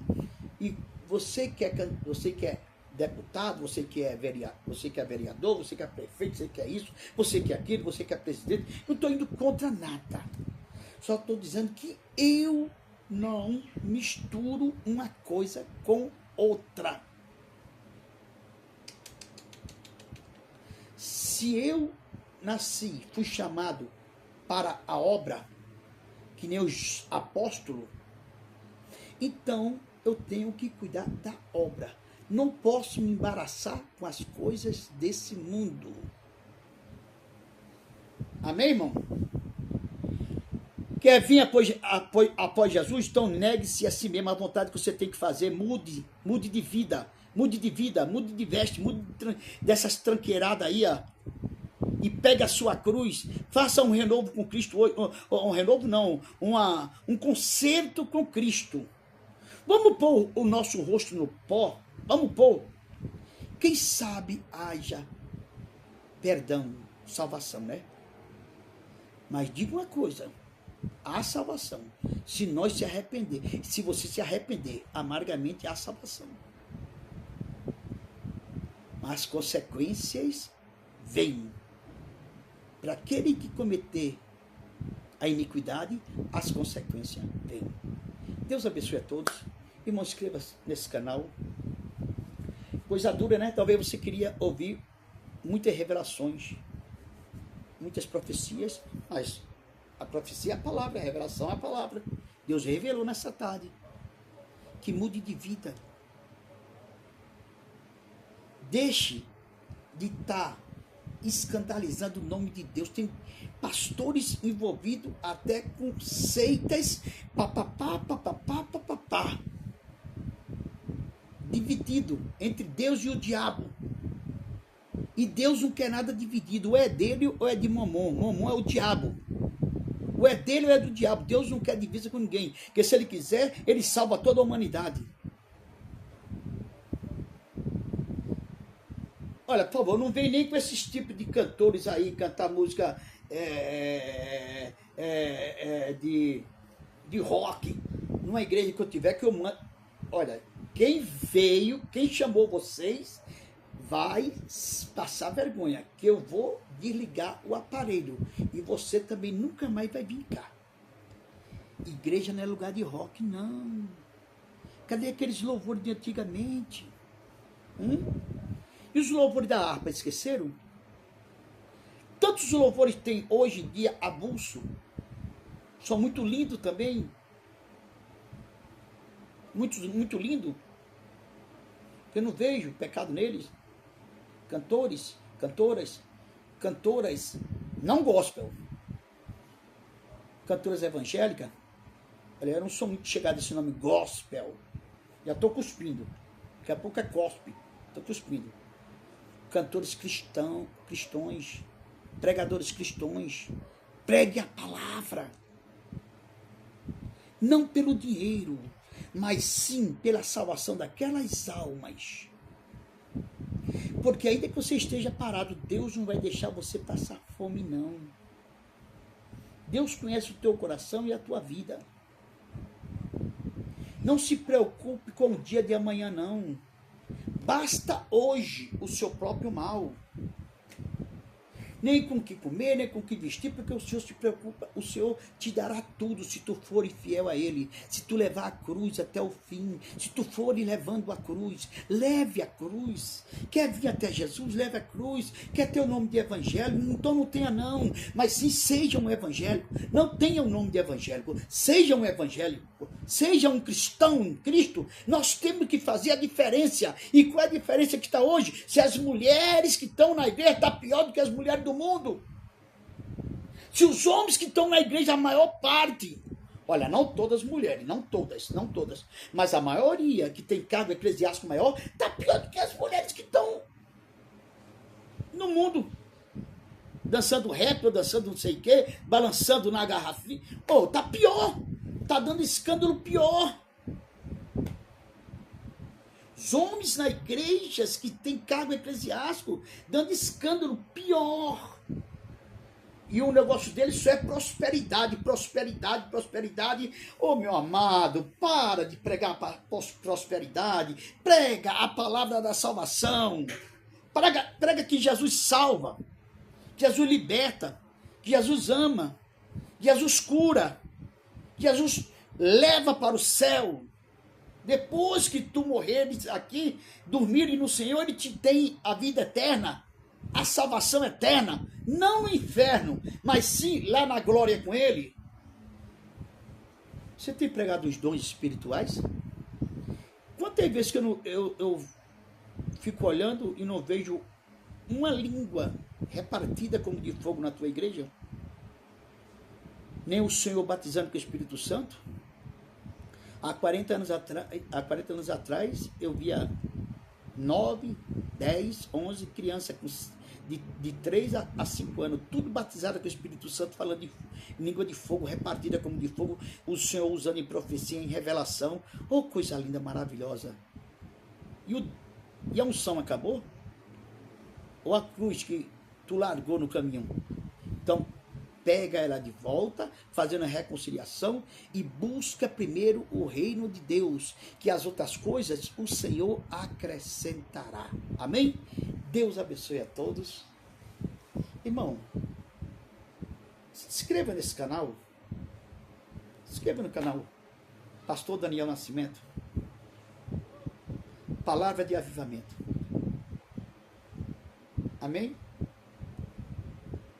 e você que é deputado, você que é vereador, você que é prefeito, você que é isso, você que é aquilo, você que é presidente. Não estou indo contra nada. Só estou dizendo que eu não misturo uma coisa com outra. Se eu nasci, fui chamado para a obra, que nem os apóstolos, então eu tenho que cuidar da obra. Não posso me embaraçar com as coisas desse mundo. Amém, irmão? Quer vir após Jesus? Então negue-se a si mesmo, a vontade que você tem que fazer. Mude de vida, mude de veste, mude dessas tranqueiradas aí, ó. E pegue a sua cruz, faça um renovo com Cristo, um renovo não, um concerto com Cristo. Vamos pôr o nosso rosto no pó, vamos pôr. Quem sabe haja perdão, salvação, né? Mas diga uma coisa, há salvação. Se nós se arrepender, se você se arrepender amargamente, há salvação. Mas as consequências vêm. Para aquele que cometer a iniquidade, as consequências vêm. Deus abençoe a todos. Irmão, inscreva-se nesse canal. Coisa dura, né? Talvez você queria ouvir muitas revelações, muitas profecias, mas a profecia é a palavra, a revelação é a palavra. Deus revelou nessa tarde. Que mude de vida. Deixe de estar escandalizando o nome de Deus. Tem pastores envolvidos até com seitas, papapá, dividido entre Deus e o diabo. E Deus não quer nada dividido, ou é dele ou é de Mamon. Mamon é o diabo. Ou é dele ou é do diabo. Deus não quer divisa com ninguém, porque se ele quiser, ele salva toda a humanidade. Olha, por favor, não vem nem com esses tipos de cantores aí, cantar música de rock, numa igreja que eu tiver, que eu mando. Olha, quem veio, quem chamou vocês, vai passar vergonha, que eu vou desligar o aparelho, e você também nunca mais vai vir cá. Igreja não é lugar de rock, não. Cadê aqueles louvores de antigamente? E os louvores da harpa, esqueceram? Tantos louvores tem hoje em dia avulso. São muito lindos também. Muito lindo. Eu não vejo pecado neles. Cantores, cantoras, não gospel. Cantoras evangélicas. Olha, eu não sou muito chegado a esse nome gospel. Já estou cuspindo. Daqui a pouco é cospe. Estou cuspindo. Cantores cristãos, pregadores cristãos, pregue a palavra, não pelo dinheiro, mas sim pela salvação daquelas almas. Porque ainda que você esteja parado, Deus não vai deixar você passar fome, não. Deus conhece o teu coração e a tua vida. Não se preocupe com o dia de amanhã, não. Basta hoje o seu próprio mal. Nem com o que comer, nem com o que vestir, porque o Senhor se preocupa, o Senhor te dará tudo se tu fores fiel a Ele, se tu levar a cruz até o fim, se tu fores levando a cruz, leve a cruz. Quer vir até Jesus, leve a cruz. Quer ter o nome de evangelho? Então não tenha não, mas sim seja um evangélico. Não tenha o nome de evangélico, seja um evangélico, seja um cristão em Cristo. Nós temos que fazer a diferença. E qual é a diferença que está hoje? Se as mulheres que estão na igreja estão pior do que as mulheres do mundo. Se os homens que estão na igreja, a maior parte, olha, não todas as mulheres, não todas, mas a maioria que tem cargo eclesiástico maior, está pior do que as mulheres que estão no mundo, dançando rap, ou dançando não sei o quê, balançando na garrafinha. Tá pior, tá dando escândalo pior. Os homens na igreja que tem cargo eclesiástico, dando escândalo pior. E o negócio deles só é prosperidade, prosperidade, prosperidade. Meu amado, para de pregar prosperidade. Prega a palavra da salvação. Prega que Jesus salva, que Jesus liberta, que Jesus ama, que Jesus cura, que Jesus leva para o céu. Depois que tu morreres aqui, dormires no Senhor, Ele te tem a vida eterna, a salvação eterna, não no inferno, mas sim lá na glória com Ele. Você tem pregado os dons espirituais? Quantas vezes que eu fico olhando e não vejo uma língua repartida como de fogo na tua igreja? Nem o Senhor batizando com o Espírito Santo? Há 40 anos atrás, eu via 9, 10, 11 crianças de 3 a 5 anos, tudo batizado com o Espírito Santo, falando em língua de fogo, repartida como de fogo, o Senhor usando em profecia, em revelação. Coisa linda, maravilhosa. E a unção acabou? Ou a cruz que tu largou no caminho? Então, pega ela de volta, fazendo a reconciliação, e busca primeiro o reino de Deus, que as outras coisas o Senhor acrescentará. Amém? Deus abençoe a todos. Irmão, se inscreva nesse canal. Se inscreva no canal Pastor Daniel Nascimento. Palavra de avivamento. Amém?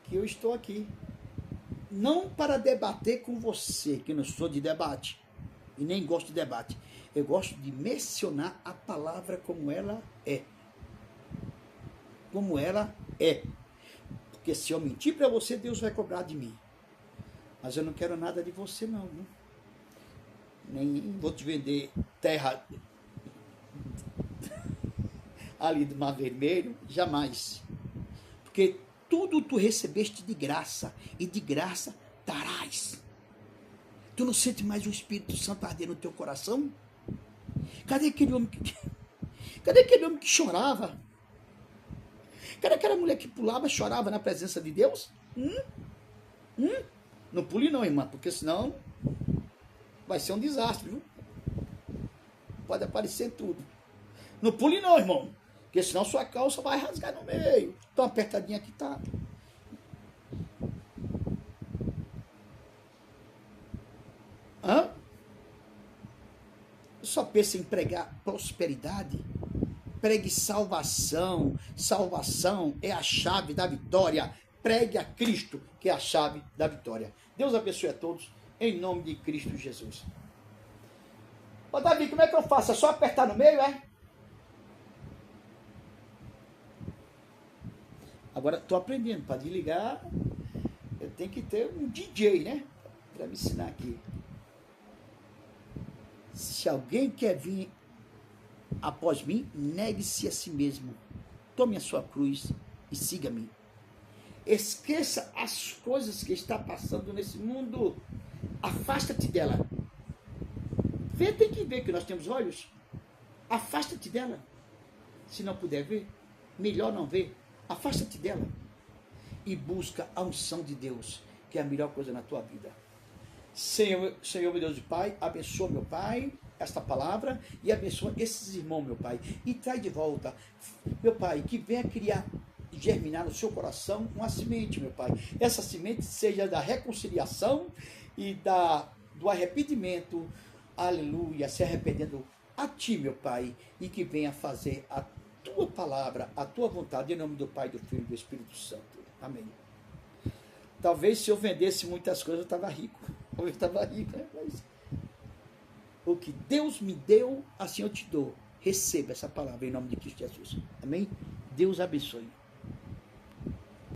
Que eu estou aqui não para debater com você, que não sou de debate, e nem gosto de debate. Eu gosto de mencionar a palavra como ela é. Como ela é. Porque se eu mentir para você, Deus vai cobrar de mim. Mas eu não quero nada de você, não. Viu? Nem vou te vender terra ali do Mar Vermelho, jamais. Porque tudo tu recebeste de graça, e de graça darás. Tu não sente mais o Espírito Santo arder no teu coração? Cadê aquele homem que chorava? Cadê aquela mulher que pulava, chorava na presença de Deus? Não pule não, irmã, porque senão vai ser um desastre, viu? Pode aparecer tudo. Não pule não, irmão, porque senão sua calça vai rasgar no meio. Tão apertadinha que tá. Só pensa em pregar prosperidade. Pregue salvação. Salvação é a chave da vitória. Pregue a Cristo, que é a chave da vitória. Deus abençoe a todos, em nome de Cristo Jesus. Davi, como é que eu faço? É só apertar no meio, é? Agora, estou aprendendo, para desligar, eu tenho que ter um DJ, né? Para me ensinar aqui. Se alguém quer vir após mim, negue-se a si mesmo. Tome a sua cruz e siga-me. Esqueça as coisas que está passando nesse mundo. Afasta-te dela. Ver tem que ver que nós temos olhos. Afasta-te dela. Se não puder ver, melhor não ver. Afasta-te dela. E busca a unção de Deus, que é a melhor coisa na tua vida. Senhor, meu Deus e Pai, abençoa, meu Pai, esta palavra, e abençoa esses irmãos, meu Pai, e traz de volta, meu Pai, que venha criar, germinar no seu coração uma semente, meu Pai. Essa semente seja da reconciliação e do arrependimento, aleluia, se arrependendo a Ti, meu Pai, e que venha fazer a Tua palavra, a Tua vontade, em nome do Pai, do Filho e do Espírito Santo. Amém. Talvez se eu vendesse muitas coisas, eu estava rico. Eu estava rico, né? Mas o que Deus me deu, assim eu te dou. Receba essa palavra em nome de Cristo Jesus. Amém? Deus abençoe.